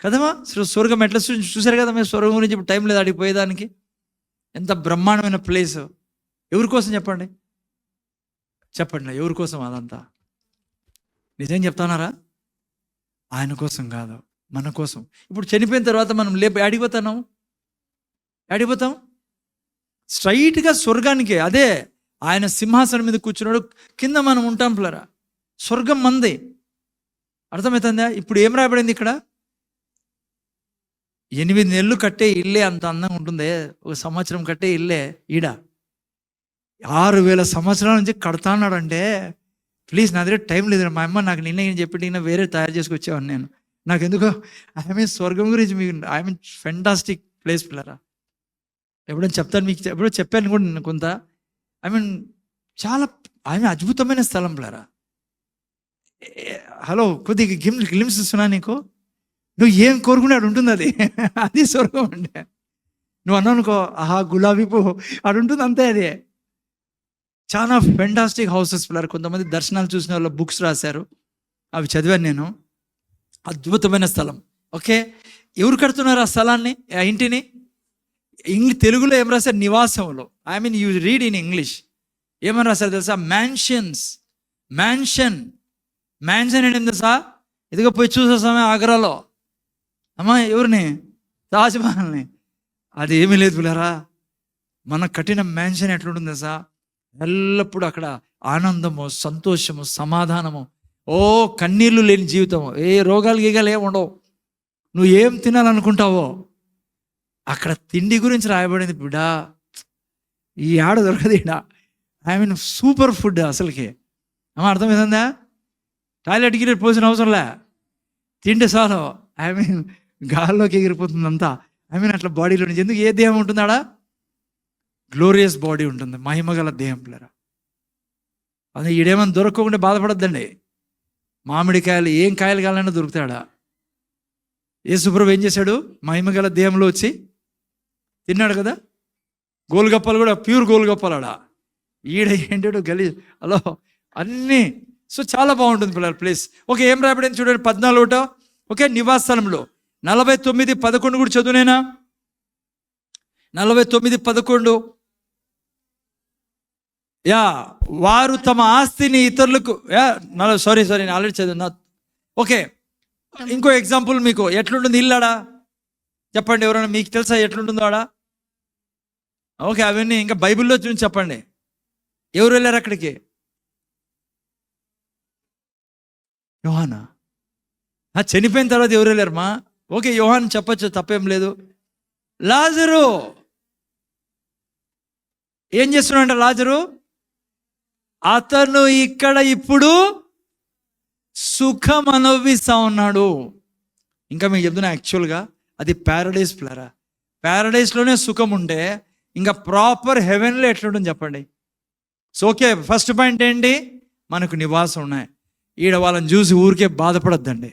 కదమ్మా. స్వర్గం ఎట్లా చూసారు కదా మీరు. స్వర్గం గురించి ఇప్పుడు టైం లేదు అడిగిపోయేదానికి. ఎంత బ్రహ్మాండమైన ప్లేస్. ఎవరి కోసం చెప్పండి ఎవరి కోసం అదంతా? నిజం చెప్తున్నారా? ఆయన కోసం కాదు, మన కోసం. ఇప్పుడు చనిపోయిన తర్వాత మనం అడిగిపోతాం స్ట్రైట్గా స్వర్గానికే. అదే ఆయన సింహాసనం మీద కూర్చున్నాడు, కింద మనం ఉంటాం పిల్లరా. స్వర్గం మంది, అర్థమవుతుందా? ఇప్పుడు ఏం రాయబడింది ఇక్కడ? 8 నెలలు కట్టే ఇల్లే అంత అందంగా ఉంటుంది, 1 సంవత్సరం కట్టే ఇల్లే ఈడ 6000 సంవత్సరాల నుంచి కడతాన్నాడంటే. ప్లీజ్ నా దగ్గర టైం లేదు, మా అమ్మ నాకు నిన్న ఏం చెప్పి వేరే తయారు చేసుకొచ్చేవాడిని నేను. నాకు ఎందుకో స్వర్గం గురించి మీకు ఫెంటాస్టిక్ ప్లేస్ పిల్లరా. ఎప్పుడైనా చెప్తాను మీకు, ఎప్పుడో చెప్పాను కూడా నేను కొంత. చాలా అద్భుతమైన స్థలం పిల్లరా. కొద్దిగా గ్లిమ్స్ ఇస్తున్నా నీకు. నువ్వు ఏం కోరుకున్నాడు ఉంటుంది అది స్వర్గం అంటే. నువ్వు అన్నావు అనుకో, గులాబీ పువ్వు అది ఉంటుంది, అంతే. అది చాలా ఫెంటాస్టిక్ హౌసెస్ పిల్లలు. కొంతమంది దర్శనాలు చూసిన వాళ్ళు బుక్స్ రాశారు, అవి చదివాను నేను. అద్భుతమైన స్థలం. ఓకే, ఎవరు కడుతున్నారు ఆ స్థలాన్ని, ఆ ఇంటిని? తెలుగులో ఏం రాశారు? నివాసంలో. యూ రీడ్ ఇన్ ఇంగ్లీష్ ఏమని రాశారు తెలుసా? మ్యాన్షన్ ఏంటి తెలుసా? ఇదిగో పోయి చూసేసామే ఆగ్రాలో. అమ్మా ఎవరిని? తాజ్మహల్ని. అది ఏమీ లేదు పిల్లరా. మన కఠిన మ్యాన్షన్ ఎట్లుంటుంది తెలుసా? ఎల్లప్పుడూ అక్కడ ఆనందము, సంతోషము, సమాధానము, కన్నీళ్ళు లేని జీవితము, ఏ రోగాలు గీగాలు ఏమి ఉండవు. నువ్వు ఏం తినాలనుకుంటావో అక్కడ తిండి గురించి రాయబడింది బిడ్డ. ఈ ఆడ దొరకదు ఈడ. ఐ మీన్ సూపర్ ఫుడ్ అసలుకి. అర్థమైందా? టాయిలెట్కి పోసిన అవసరంలే, తింటే చాలు. ఐ మీన్ గాల్లోకి ఎగిరిపోతుంది అంతా. ఐ మీన్ అట్లా బాడీలో నుంచి. ఎందుకు? ఏ దేహం ఉంటుందాడా? గ్లోరియస్ బాడీ ఉంటుంది, మహిమగల దేహం పిల్లరా. అదే ఈడేమన్నా దొరకకుండా బాధపడద్దండి. మామిడికాయలు ఏం కాయలు కావాలన్నా దొరుకుతాడా? యేసుప్రభు ఏం చేశాడు? మహిమగల దేహంలో వచ్చి తిన్నాడు కదా. గోలుగప్పలు కూడా ప్యూర్ గోలుగప్పలాడా. ఈడ ఏంటాడు గలీ. హలో అన్నీ. సో చాలా బాగుంటుంది పిల్లలు ప్లేస్. ఓకే, ఏం రాబడింది చూడండి 14. ఓకే, నివాస స్థలంలో 49:11 కూడా చదువునేనా? 49:11. వారు తమ ఆస్తిని ఇతరులకు సారీ నేను ఆల్రెడీ చదివినా. ఓకే, ఇంకో ఎగ్జాంపుల్ మీకు. ఎట్లుంటుంది ఇల్లాడా? చెప్పండి, ఎవరైనా మీకు తెలుసా ఎట్లుంటుందో ఆడా? ఓకే, అవన్నీ ఇంకా బైబిల్లో చూసి చెప్పండి. ఎవరు వెళ్ళారు అక్కడికి? యోహానా. చనిపోయిన తర్వాత ఎవరు వెళ్ళారమ్మా? ఓకే, యోహాన్ చెప్పచ్చు, తప్పేం లేదు. లాజరు ఏం చేస్తున్నాడంట? లాజరు అతను ఇక్కడ ఇప్పుడు సుఖం అనుభవిస్తా ఉన్నాడు. ఇంకా మీకు చెప్తున్నా, యాక్చువల్గా అది ప్యారడైస్ ప్లరా. ప్యారడైస్లోనే సుఖం ఉంటే ఇంకా ప్రాపర్ హెవెన్లో ఎట్లుంటుంది చెప్పండి. సో ఓకే, ఫస్ట్ పాయింట్ ఏంటి? మనకు నివాసం ఉన్నాయి. ఈడ వాళ్ళని చూసి ఊరికే బాధపడద్దండి.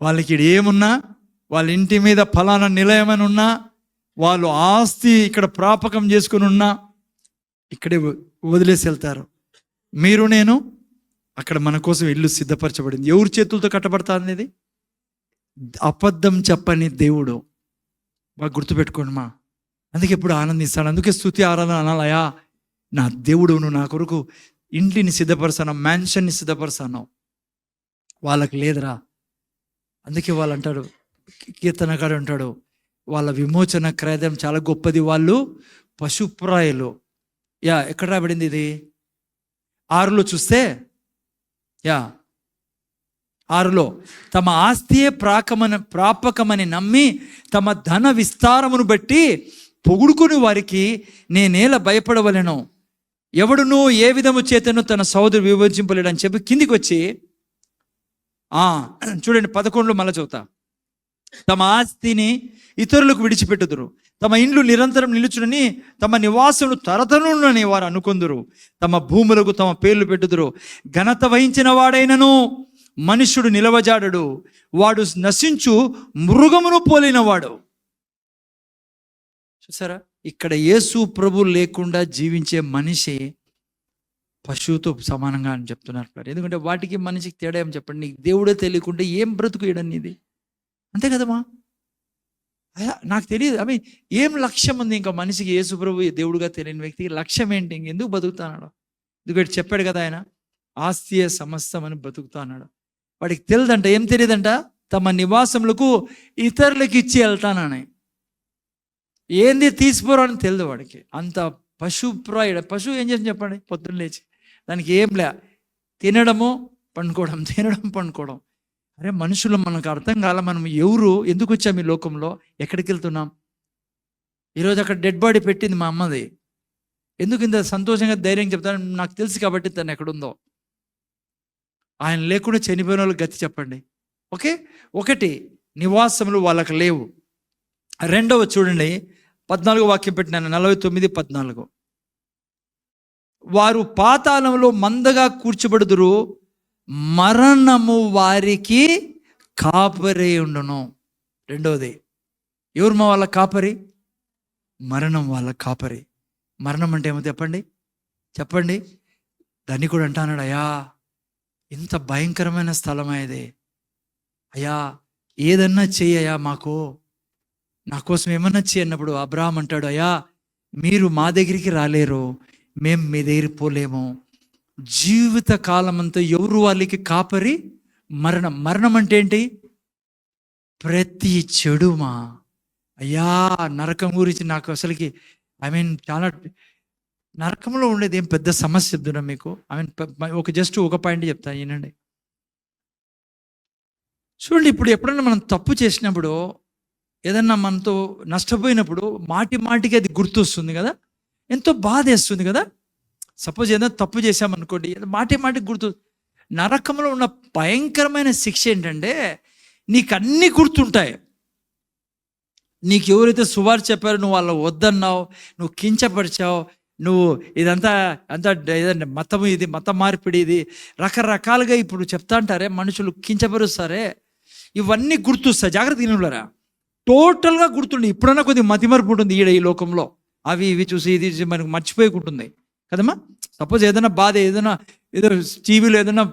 వాళ్ళకి ఈడ ఏమున్నా, వాళ్ళ ఇంటి మీద ఫలానా నిలయమని ఉన్నా, వాళ్ళు ఆస్తి ఇక్కడ ప్రాపకం చేసుకుని ఉన్నా ఇక్కడే వదిలేసి వెళ్తారు. మీరు నేను అక్కడ మన కోసం ఇల్లు సిద్ధపరచబడింది. ఎవరి చేతులతో కట్టబడతా అనేది? అబద్ధం చెప్పని దేవుడు. బాగా గుర్తుపెట్టుకోండి మా. అందుకే ఎప్పుడు ఆనందిస్తాను. అందుకే స్తుతి ఆరాధన అనాలయా, నా దేవుడు నువ్వు నా కొరకు ఇంటిని సిద్ధపరచాను, మ్యాన్షన్ని సిద్ధపరచాను. వాళ్ళకి లేదురా. అందుకే వాళ్ళు అంటాడు, కీర్తనకాడు అంటాడు, వాళ్ళ విమోచన క్రయం చాలా గొప్పది, వాళ్ళు పశుప్రాయులు. ఎక్కడ రాబడింది ఇది? 6లో చూస్తే 6లో తమ ఆస్తియే ప్రాపకమని నమ్మి తమ ధన విస్తారమును బట్టి పొగుడుకుని వారికి నేనేలా భయపడవలెను, ఎవడును ఏ విధము చేతను తన సోదరు విభజింపలేడు అని చెప్పి కిందికి వచ్చి చూడండి 11లో మళ్ళీ చదువుతా. తమ ఆస్తిని ఇతరులకు విడిచిపెట్టుదురు, తమ ఇండ్లు నిరంతరం నిలుచునని తమ నివాసులు తరతరులని వారు అనుకొందురు, తమ భూములకు తమ పేర్లు పెట్టుదురు. ఘనత వహించిన వాడైనను మనుష్యుడు నిలవజాడడు, వాడు నశించు మృగమును పోలినవాడు. చూసారా, ఇక్కడ యేసు ప్రభు లేకుండా జీవించే మనిషి పశువుతో సమానంగా అని చెప్తున్నారు. ఎందుకంటే వాటికి మనిషికి తేడా ఏం చెప్పండి? నీకు దేవుడే తెలియకుంటే ఏం బ్రతుకు ఇడని ఇది? అంతే కదమ్మా. నాకు తెలియదు. ఏం లక్ష్యం ఉంది ఇంకా మనిషికి? యేసు ప్రభు దేవుడుగా తెలియని వ్యక్తికి లక్ష్యం ఏంటి? ఎందుకు బతుకుతాన్నాడు? ఎందుకంటే చెప్పాడు కదా ఆయన, ఆస్తియే సమస్తం అని బతుకుతా అన్నాడు. వాడికి తెలియదంట. ఏం తెలియదంట? తమ నివాసములకు ఇతరులకు ఇచ్చి వెళ్తానని. ఏంది తీసిపోరాని తెలియదు వాడికి. అంత పశుప్రాయుడు. పశువు ఏం చేసి చెప్పండి? పొద్దున్న లేచి దానికి ఏం లే, తినడము పండుకోవడం, తినడం పండుకోవడం. అరే మనుషులు మనకు అర్థం కాల, మనం ఎవరు, ఎందుకు వచ్చాం ఈ లోకంలో, ఎక్కడికి వెళ్తున్నాం? ఈరోజు అక్కడ డెడ్ బాడీ పెట్టింది మా అమ్మది. ఎందుకు ఇంత సంతోషంగా ధైర్యం చెప్తాను? నాకు తెలుసు కాబట్టి తను ఎక్కడుందో. ఆయన లేకుండా చనిపోయిన వాళ్ళకి గతి చెప్పండి. ఓకే, ఒకటి నివాసములు వాళ్ళకి లేవు. రెండవ చూడండి 14 వాక్యం పెట్టినాను, 49:14. వారు పాతాళంలో మందగా కూర్చబడుదురు, మరణము వారికి కాపరి ఉండును. రెండవది ఎవరు మా వాళ్ళ కాపరి? మరణం వాళ్ళ కాపరి. మరణం అంటే ఏమో చెప్పండి. దాన్ని కూడా అంటాన్నాడు, అయ్యా ఇంత భయంకరమైన స్థలం అయ్యేది అయ్యా, ఏదన్నా చెయ్యయా మాకు, నా కోసం ఏమన్నా చేయన్నప్పుడు అబ్రహాం అంటాడు, అయ్యా మీరు మా దగ్గరికి రాలేరు, మేము మీ దగ్గరికి పోలేము. జీవిత కాలం అంతా ఎవరు వాళ్ళకి కాపరి? మరణం. మరణం అంటే ఏంటి? ప్రతి చెడుమా. అయ్యా నరకం గురించి నాకు అసలుకి చాలా నరకంలో ఉండేది ఏం పెద్ద సమస్య చెప్తున్నా మీకు. ఒక పాయింట్ చెప్తా వినండి. చూడండి, ఇప్పుడు ఎప్పుడన్నా మనం తప్పు చేసినప్పుడు, ఏదన్నా మనతో నష్టపోయినప్పుడు మాటికి అది గుర్తొస్తుంది కదా, ఎంతో బాధ వేస్తుంది కదా. సపోజ్ ఏదైనా తప్పు చేశామనుకోండి, మాటికి గుర్తు. నరకంలో ఉన్న భయంకరమైన శిక్ష ఏంటంటే నీకు అన్నీ గుర్తుంటాయి. నీకు ఎవరైతే సువార్త చెప్పారో నువ్వు వాళ్ళ వద్దన్నావు, నువ్వు కించపరిచావు, నువ్వు ఇదంతా ఏదంటే మతం, ఇది మత మార్పిడి, ఇది రకరకాలుగా ఇప్పుడు చెప్తా అంటారే మనుషులు, కించపరుస్తారే, ఇవన్నీ గుర్తొస్తాయి. జాగ్రత్త వినులారా, టోటల్గా గుర్తుండి. ఇప్పుడన్నా కొద్దిగా మతిమరుపు ఉంటుంది ఈ లోకంలో, అవి ఇవి చూసి ఇది చూసి మనకు మర్చిపోయకుంటుంది కదమ్మా. సపోజ్ ఏదైనా బాధ, ఏదో టీవీలో ఏదైనా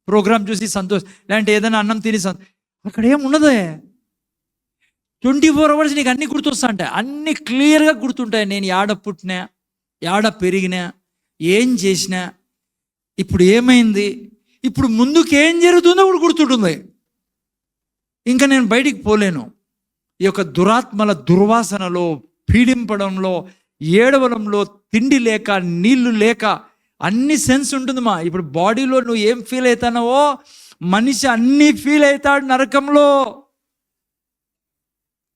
ప్రోగ్రామ్ చూసి సంతోషం, లేదంటే ఏదైనా అన్నం తిని అక్కడ ఏం ఉండదే. 24 hours నీకు అన్నీ గుర్తొస్తా ఉంటాయి, అన్నీ క్లియర్గా గుర్తుంటాయి. నేను యాడ పుట్టినా, యాడ పెరిగినా, ఏం చేసినా, ఇప్పుడు ఏమైంది, ఇప్పుడు ముందుకు ఏం జరుగుతుందో కూడా గుర్తుంటుంది. ఇంకా నేను బయటికి పోలేను. ఈ యొక్క దురాత్మల దుర్వాసనలో, పీడింపడంలో, ఏడవడంలో, తిండి లేక, నీళ్లు లేక, అన్ని సెన్స్ ఉంటుంది మా. ఇప్పుడు బాడీలో నువ్వు ఏం ఫీల్ అవుతానవో మనిషి అన్నీ ఫీల్ అవుతాడు నరకంలో.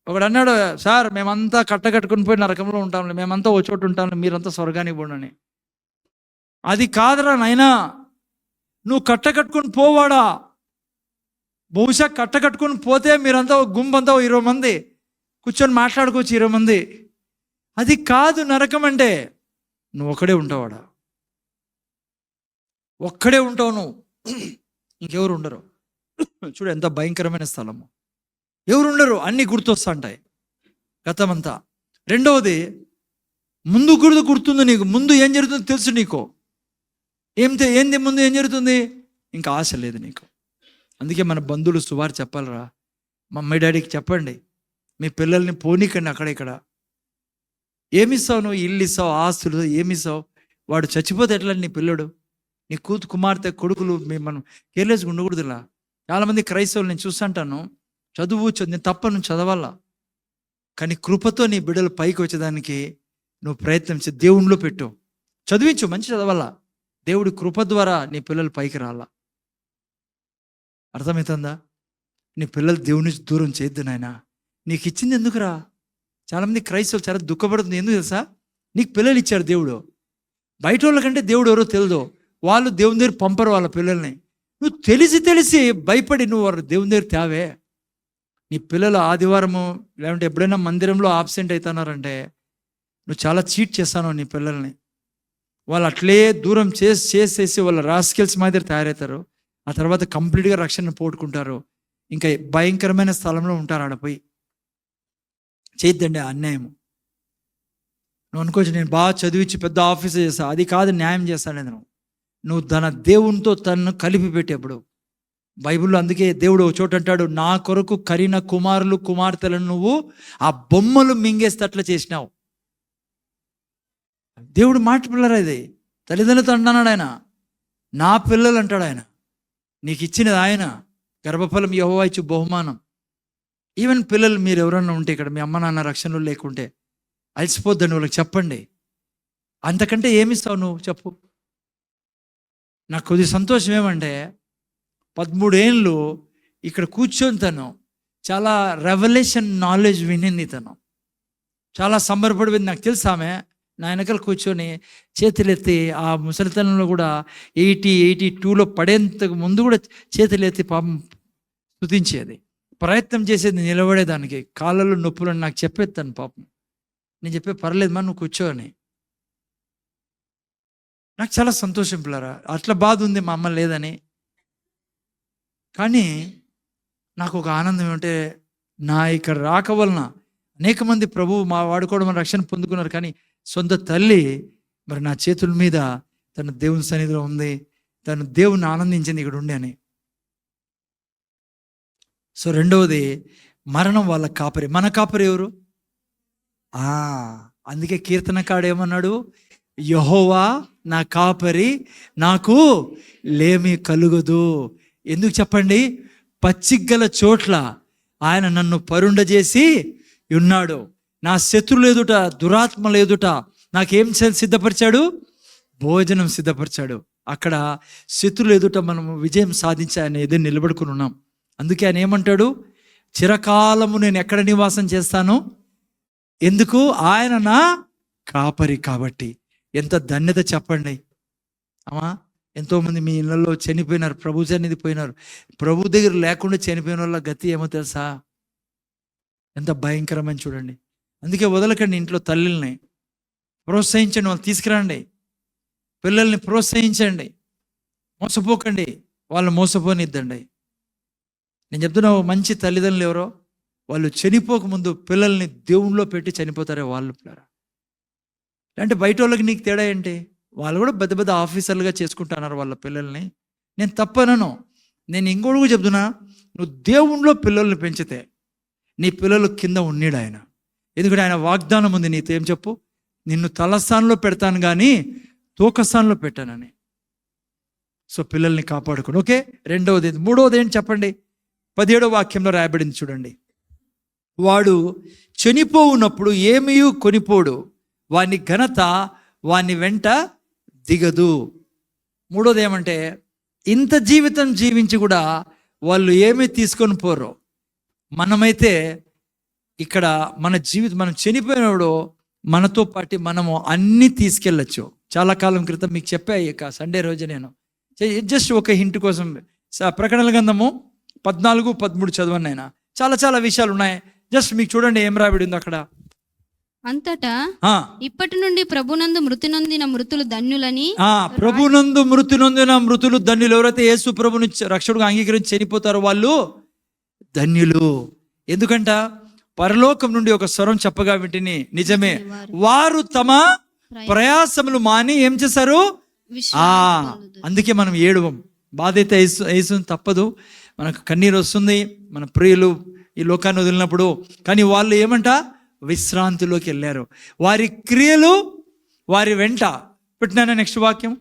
ఒకడు అన్నాడు, సార్ మేమంతా కట్టుకుని పోయి నరకంలో ఉంటాం, మేమంతా ఓ చోటు ఉంటాం, మీరంతా స్వర్గానికి పోండి. అది కాదురా నాయనా, నువ్వు కట్టుకుని పోవాడా. బహుశా కట్టుకుని పోతే మీరంతా గుంపంతా 20 మంది కూర్చొని మాట్లాడుకోవచ్చు, 20 మంది. అది కాదు నరకం అంటే. నువ్వు ఒక్కడే ఉంటావాడా, ఒక్కడే ఉంటావు నువ్వు, ఇంకెవరు ఉండరు. చూడు ఎంత భయంకరమైన స్థలము, ఎవరు ఉండరు, అన్నీ గుర్తొస్తుంటాయి గతమంతా. రెండవది, ముందు గుర్తుంది నీకు, ముందు ఏం జరుగుతుందో తెలుసు నీకు. ఏంది ముందు ఏం జరుగుతుంది, ఇంకా ఆశ లేదు నీకు. అందుకే మన బంధువులు సువార్త చెప్పాలరా, మమ్మీ డాడీకి చెప్పండి, మీ పిల్లల్ని పోనీకండి అక్కడ ఇక్కడ. ఏమిస్తావు నువ్వు, ఇల్లు ఇస్తావు, ఆస్తులు ఏమిస్తావు, వాడు చచ్చిపోతే ఎట్లా నీ పిల్లడు, నీ కుమార్తె కొడుకులు మనం కేర్లెస్గా ఉండకూడదులా. చాలామంది క్రైస్తవులు నేను చూస్తుంటాను, చదువు నేను తప్పను చదవాలా, కానీ కృపతో నీ బిడ్డలు పైకి వచ్చేదానికి నువ్వు ప్రయత్నించి దేవుణ్ణిలో పెట్టు, చదివించు, మంచి చదవాలా. దేవుడి కృప ద్వారా నీ పిల్లలు పైకి రాలా. అర్థమవుతుందా? నీ పిల్లలు దేవుని నుంచి దూరం చేయొద్దు నాయన. నీకు ఇచ్చింది ఎందుకురా? చాలామంది క్రైస్తవులు చాలా దుఃఖపడుతుంది. ఎందుకు తెలుసా? నీకు పిల్లలు ఇచ్చారు దేవుడు. బయట వాళ్ళకంటే దేవుడు ఎవరో తెలియదు, వాళ్ళు దేవుని దగ్గర పంపరు వాళ్ళ పిల్లల్ని. నువ్వు తెలిసి భయపడి నువ్వు వారు దేవుని దగ్గర తేవే. నీ పిల్లలు ఆదివారము లేదంటే ఎప్పుడైనా మందిరంలో ఆబ్సెంట్ అవుతున్నారంటే నువ్వు చాలా చీట్ చేస్తాను నీ పిల్లల్ని. వాళ్ళు అట్లే దూరం చేసేసి వాళ్ళ రాస్కెల్స్ మాదిరి తయారవుతారు. ఆ తర్వాత కంప్లీట్గా రక్షణ పోగొట్టుకుంటారు. ఇంకా భయంకరమైన స్థలంలో ఉంటారు. ఆడపోయి చేయొద్దండి అన్యాయము. నువ్వు అనుకోవచ్చు నేను బాగా చదివించి పెద్ద ఆఫీసర్ చేస్తా, అది కాదు న్యాయం చేస్తాను. నువ్వు తన దేవునితో తనను కలిపి పెట్టేప్పుడు బైబిల్లో అందుకే దేవుడు ఒక చోట అంటాడు, నా కొరకు కరిన కుమారులు కుమార్తెలను నువ్వు ఆ బొమ్మలు మింగేస్తట్లా చేసినావు. దేవుడు మాట పిల్లరా, ఇది తల్లిదండ్రులతో అంటున్నాడు ఆయన, నా పిల్లలు అంటాడు ఆయన. నీకు ఇచ్చినది ఆయన, గర్భఫలం యెహోవా ఇచ్చు బహుమానం. ఈవెన్ పిల్లలు మీరు ఎవరన్నా ఉంటే ఇక్కడ మీ అమ్మ నాన్న రక్షణలు లేకుంటే అలసిపోద్దండి వాళ్ళకి చెప్పండి. అంతకంటే ఏమిస్తావు నువ్వు చెప్పు. నాకు కొద్ది సంతోషం ఏమంటే 13 ఏళ్ళు ఇక్కడ కూర్చొని తను చాలా రెవల్యూషన్ నాలెడ్జ్ వినింది. తను చాలా సంబరపడిపోయింది. నాకు తెలుసు ఆమె నా వెనకాల కూర్చొని చేతులెత్తి ఆ ముసలితనంలో కూడా 82లో పడేంతకు ముందు కూడా చేతులెత్తి పాపం స్తుతించేది, ప్రయత్నం చేసేది నిలబడేదానికి. కాళ్ళలో నొప్పులు నాకు చెప్పేది తను పాపం. నేను చెప్పే పర్లేదు మా నువ్వు కూర్చో అని. నాకు చాలా సంతోషం పిల్లరా, అట్లా బాధ ఉంది మా అమ్మ లేదని. కానీ నాకు ఒక ఆనందం ఏమంటే నా ఇక్కడ రాక వలన అనేక మంది ప్రభువు మా వాడుకోవడం రక్షణ పొందుకున్నారు. కానీ సొంత తల్లి మరి నా చేతుల మీద తన దేవుని సన్నిధిలో ఉంది, తను దేవుని ఆనందించింది ఇక్కడ ఉండి అని. సో రెండవది మరణం వాళ్ళ కాపరి. మన కాపరి ఎవరు? అందుకే కీర్తనకాడు ఏమన్నాడు, యెహోవా నా కాపరి నాకు లేమి కలుగదు. ఎందుకు చెప్పండి? పచ్చిగల చోట్ల ఆయన నన్ను పరుండజేసి ఉన్నాడు. నా శత్రువులు ఎదుట దురాత్మలు ఎదుట నాకేం సిద్ధపరిచాడు? భోజనం సిద్ధపరిచాడు. అక్కడ శత్రువులు ఎదుట మనము విజయం సాధించి ఆయన ఎదురు నిలబడుకుని ఉన్నాం. అందుకే ఆయన ఏమంటాడు, చిరకాలము నేను ఎక్కడ నివాసం చేస్తాను? ఎందుకు? ఆయన నా కాపరి కాబట్టి. ఎంత ధన్యత చెప్పండి. అమ్మా, ఎంతోమంది మీ ఇళ్ళల్లో చనిపోయినారు, ప్రభు సన్నిధి పోయినారు. ప్రభు దగ్గర లేకుండా చనిపోయిన వాళ్ళ గతి ఏమో తెలుసా? ఎంత భయంకరమని చూడండి. అందుకే వదలకండి ఇంట్లో తల్లిల్ని, ప్రోత్సహించండి, వాళ్ళు తీసుకురండి. పిల్లల్ని ప్రోత్సహించండి, మోసపోకండి, వాళ్ళు మోసపోనిద్దండి. నేను చెప్తున్నా, మంచి తల్లిదండ్రులు ఎవరో వాళ్ళు చనిపోకముందు పిల్లల్ని దేవుణ్ణిలో పెట్టి చనిపోతారే వాళ్ళు. అంటే బయట వాళ్ళకి నీకు తేడా ఏంటి? వాళ్ళు కూడా పెద్ద పెద్ద ఆఫీసర్లుగా చేసుకుంటున్నారు వాళ్ళ పిల్లల్ని. నేను తప్పనను. నేను ఇంకోటి కూడా చెప్తున్నా, నువ్వు దేవుణ్ణిలో పిల్లల్ని పెంచితే నీ పిల్లలు కింద ఉన్నీడు ఆయన. ఎందుకంటే ఆయన వాగ్దానం ఉంది నీతో, ఏం చెప్పు? నిన్ను తలస్థానంలో పెడతాను కానీ తూకస్థానంలో పెట్టానని. సో పిల్లల్ని కాపాడుకుని. ఓకే, రెండవది. మూడవది ఏంటి చెప్పండి? 17వ వాక్యంలో రాయబడింది చూడండి. వాడు చనిపోవునప్పుడు ఏమీ కొనిపోడు, వాని ఘనత వాని వెంట దిగదు. మూడోది ఏమంటే, ఇంత జీవితం జీవించి కూడా వాళ్ళు ఏమీ తీసుకొని పోరు. మనమైతే ఇక్కడ మన జీవితం, మనం చనిపోయినప్పుడు మనతో పాటు మనము అన్నీ తీసుకెళ్ళచ్చు. చాలా కాలం క్రితం మీకు చెప్పా, ఇక సండే రోజు నేను జస్ట్ ఒక హింట్ కోసం ప్రకటనల గ్రంథము 14-13 చదవండి. అయినా చాలా చాలా విషయాలు ఉన్నాయి. జస్ట్ మీకు చూడండి ఏం రాబడిందో అక్కడ. అంతటా ఇప్పటి నుండి ప్రభునందు మృతి నొందిన మృతులు ధన్యులని. ప్రభునందు మృతి నొందిన మృతులు ధన్యులు. ఎవరైతే యేసు ప్రభుని రక్షకుడుగా అంగీకరించి చనిపోతారో వాళ్ళు ధన్యులు. ఎందుకంట పరలోకం నుండి ఒక స్వరం చెప్పగా వింటిని, నిజమే, వారు తమ ప్రయాసములు మాని ఏం చేశారు? అందుకే మనం ఏడవం. బాధ అయితే వేసు తప్పదు, మనకు కన్నీరు వస్తుంది, మన ప్రియులు ఈ లోకాన్ని వదిలినప్పుడు. కానీ వాళ్ళు ఏమంట? విశ్రాంతిలోకి వెళ్ళారు. వారి క్రియలు వారి వెంట పెట్టినా. నెక్స్ట్ వాక్యం,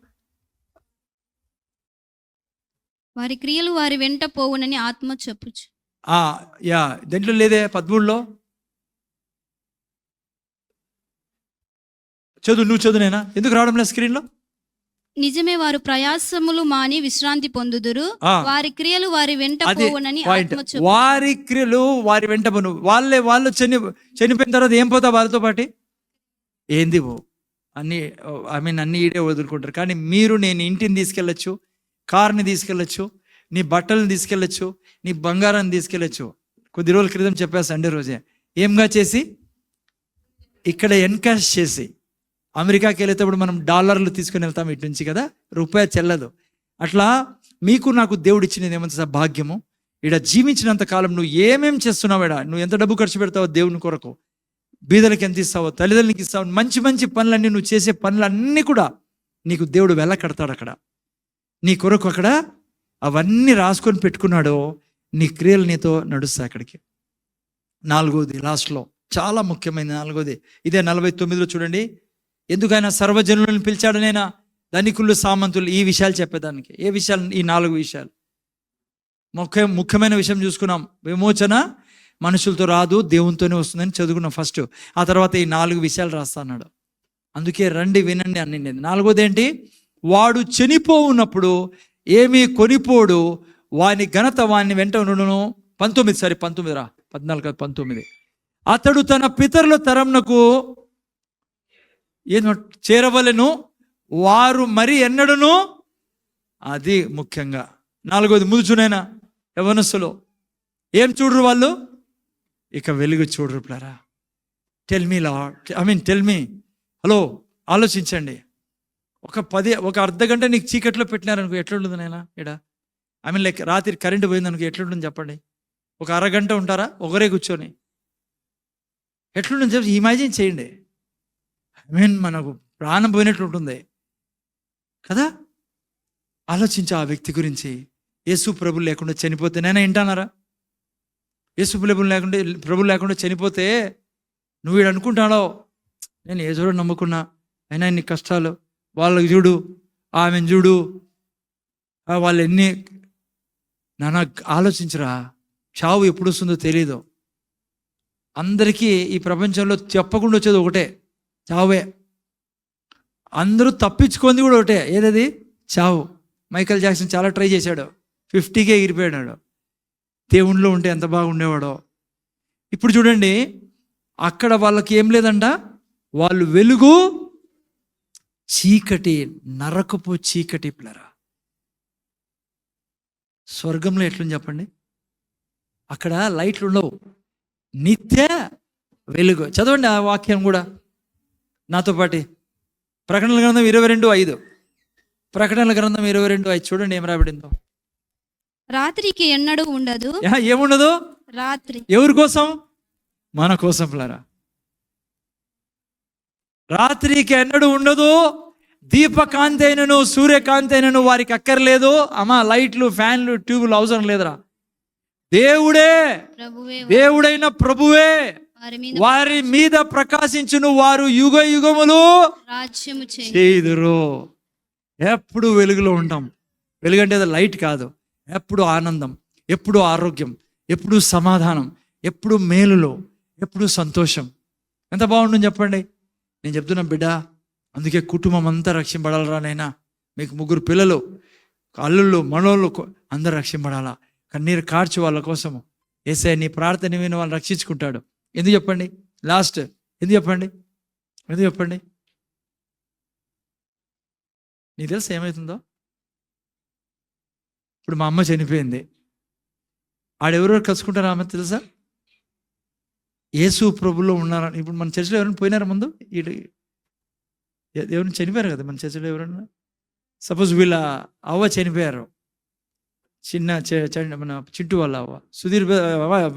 వారి క్రియలు వారి వెంట పోవునని ఆత్మ చెప్పుచ్చు. దీంట్లో లేదే 13లో. చదువు, నువ్వు చదువునేనా? ఎందుకు రావడం లేదు స్క్రీన్లో? నిజమే, వారు ప్రయాసములు మాని విశ్రాంతి పొందుదురు, వారి క్రియలు వారి వెంట పోవునని ఆత్మ చెప్పుచ్చు. వారి క్రియలు వారి వెంట పోను. వాళ్ళు చనిపోయిన తర్వాత ఏం పోతా వాళ్ళతో పాటు? ఏంది అన్ని, అన్ని ఈడే వదులుకుంటారు. కానీ మీరు, నేను ఇంటిని తీసుకెళ్ళచ్చు, కార్ని తీసుకెళ్ళచ్చు, నీ బట్టలను తీసుకెళ్ళచ్చు, నీ బంగారాన్ని తీసుకెళ్ళచ్చు. కొద్ది రోజుల క్రితం చెప్పా సండే రోజే, ఏంగా చేసి ఇక్కడ ఎన్కాష్ చేసి అమెరికాకి వెళ్ళేటప్పుడు మనం డాలర్లు తీసుకుని వెళ్తాం ఇటు నుంచి కదా, రూపాయి చెల్లదు. అట్లా మీకు నాకు దేవుడు ఇచ్చినది ఏమంత భాగ్యము. ఇక్కడ జీవించినంత కాలం నువ్వు ఏమేం చేస్తున్నావు, నువ్వు ఎంత డబ్బు ఖర్చు పెడతావో దేవుని కొరకు, బీదలకు ఎంత ఇస్తావో, తల్లిదండ్రులకి ఇస్తావు, మంచి మంచి పనులన్నీ నువ్వు చేసే పనులన్నీ కూడా నీకు దేవుడు వెళ్ళ కడతాడు అక్కడ నీ కొరకు. అక్కడ అవన్నీ రాసుకొని పెట్టుకున్నాడో నీ క్రియలు నీతో నడుస్తాయి అక్కడికి. నాలుగోది, లాస్ట్లో చాలా ముఖ్యమైన నాలుగోది, ఇదే 49లో చూడండి. ఎందుకైనా సర్వజనులను పిలిచాడనైనా, ధనికులు సామంతులు, ఈ విషయాలు చెప్పేదానికి. ఏ విషయాలు? ఈ 4 విషయాలు. ముఖ్యమైన విషయం చూసుకున్నాం. విమోచన మనుషులతో రాదు, దేవునితోనే వస్తుందని చదువుకున్నాం ఫస్ట్. ఆ తర్వాత ఈ 4 విషయాలు రాస్తా అన్నాడు. అందుకే రండి వినండి అన్ని. 4వది ఏంటి? వాడు చనిపోవున్నప్పుడు ఏమీ కొనిపోడు, వాని ఘనత వాని వెంట ఉండును. 19 రా, 14-19. అతడు తన పితరుల తరంనకు ఏం చేరవలెను, వారు మరి ఎన్నడను. అది ముఖ్యంగా 4వది. ముదుచునైనా యవనస్సులో ఏం చూడరు వాళ్ళు? ఇక వెలుగు చూడరు. ప్లారా, టెల్ మీ హలో, ఆలోచించండి. ఒక అర్ధ గంట నీకు చీకట్లో పెట్టినారనుకో, ఎట్లుంటుంది నాయనా? లైక్ రాత్రి కరెంటు పోయిందనుకో, ఎట్లుంటుంది చెప్పండి? ఒక అరగంట ఉంటారా ఒకరే కూర్చొని? ఎట్లుంటుంది చెప్పి ఇమాజిన్ చేయండి. మనకు ప్రాణం పోయినట్లు ఉంటుంది కదా. ఆలోచించు ఆ వ్యక్తి గురించి. యేసు ప్రభులు లేకుండా చనిపోతే, నైనా వింటానారా? యేసు ప్రభులు లేకుండా చనిపోతే నువ్వు వీడు అనుకుంటాడో, నేను ఏదో నమ్ముకున్నా, అయినా ఇన్ని కష్టాలు, వాళ్ళకి చూడు, ఆమెను చూడు, వాళ్ళు ఎన్ని. నాన్న ఆలోచించరా, చావు ఎప్పుడు వస్తుందో తెలీదు. అందరికీ ఈ ప్రపంచంలో చెప్పకుండా వచ్చేది ఒకటే, చావే. అందరూ తప్పించుకుంది కూడా ఒకటే, ఏదది? చావు. మైకేల్ జాక్సన్ చాలా ట్రై చేశాడు, 50కే ఎగిరిపోయాడు. దేవుణ్ణిలో ఉంటే ఎంత బాగుండేవాడో. ఇప్పుడు చూడండి, అక్కడ వాళ్ళకి ఏం లేదంట, వాళ్ళు వెలుగు చీకటి, నరకపు చీకటి పిల్లరా. స్వర్గంలో ఎట్లుంది చెప్పండి? అక్కడ లైట్లు ఉండవు, నిత్య వెలుగు. చదవండి ఆ వాక్యం కూడా నాతో పాటి. ప్రకటనల గ్రంథం 22:5. ప్రకటనల గ్రంథం 22:5 చూడండి ఏం రాబడిందో. రాత్రికి ఎన్నడూ ఉండదు. ఏముండదు? రాత్రి. ఎవరి కోసం? మన కోసం పిల్లరా. రాత్రికి ఎన్నడూ ఉండదు. దీపకాంతి అయినను సూర్యకాంతి అయినను వారికి అక్కర్లేదు. అమ్మా, లైట్లు, ఫ్యాన్లు, ట్యూబులు అవసరం లేదురా. దేవుడే, దేవుడైన ప్రభువే వారి మీద ప్రకాశించును. వారు యుగ యుగములు రాజ్యము చేయుదురు. ఎప్పుడు వెలుగులో ఉంటాం. వెలుగంటే అది లైట్ కాదు. ఎప్పుడు ఆనందం, ఎప్పుడు ఆరోగ్యం, ఎప్పుడు సమాధానం, ఎప్పుడు మేలులో, ఎప్పుడు సంతోషం. ఎంత బాగుంటుంది చెప్పండి. నేను చెప్తున్నా బిడ్డ, అందుకే కుటుంబం అంతా రక్షింపడాలరా నైనా. మీకు 3 పిల్లలు, అల్లుళ్ళు, మనోళ్ళు అందరూ రక్షింపడాలా. కన్నీరు కార్చు వాళ్ళ కోసము. యేసయ్య నీ ప్రార్థన విని వాళ్ళని రక్షించుకుంటాడు. ఎందుకు చెప్పండి? లాస్ట్ ఎందుకు చెప్పండి? ఎందుకు చెప్పండి? నీకు తెలుసు ఏమవుతుందో? ఇప్పుడు మా అమ్మ చనిపోయింది. ఆడెవరెవరు కలుసుకుంటారా ఆమె తెలుసా? యేసు ప్రభులో ఉన్నారని. ఇప్పుడు మన చర్చిలో ఎవరైనా పోయినారా ముందు? ఎవరైనా చనిపోయారు కదా మన చర్చిలో ఎవరైనా. సపోజ్ వీళ్ళ అవ్వ చనిపోయారు, మన చింటూ వాళ్ళ అవ్వ, సుధీర్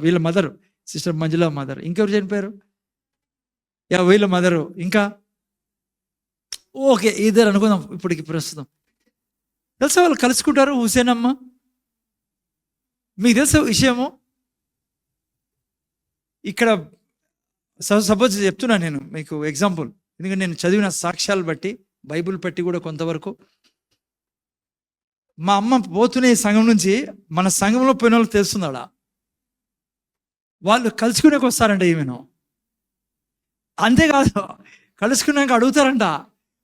వీళ్ళ మదర్, సిస్టర్ మంజుల మదర్. ఇంకెవరు చనిపోయారు? వీళ్ళ మదరు. ఇంకా ఓకే, ఇద్దరు అనుకుందాం ఇప్పటికి ప్రస్తుతం. తెలుసా వాళ్ళు కలుసుకుంటారు. హుసేన్ అమ్మ, మీకు తెలుసా విషయము? ఇక్కడ సపోజ్ చెప్తున్నా నేను మీకు ఎగ్జాంపుల్, ఎందుకంటే నేను చదివిన సాక్ష్యాలు బట్టి, బైబిల్ బట్టి కూడా కొంతవరకు. మా అమ్మ పోతున్న ఈ సంఘం నుంచి మన సంఘంలో పోయిన వాళ్ళకి తెలుస్తుందాడా, వాళ్ళు కలుసుకునేకి వస్తారంట ఈమెను. అంతేకాదు, కలుసుకున్నాక అడుగుతారంట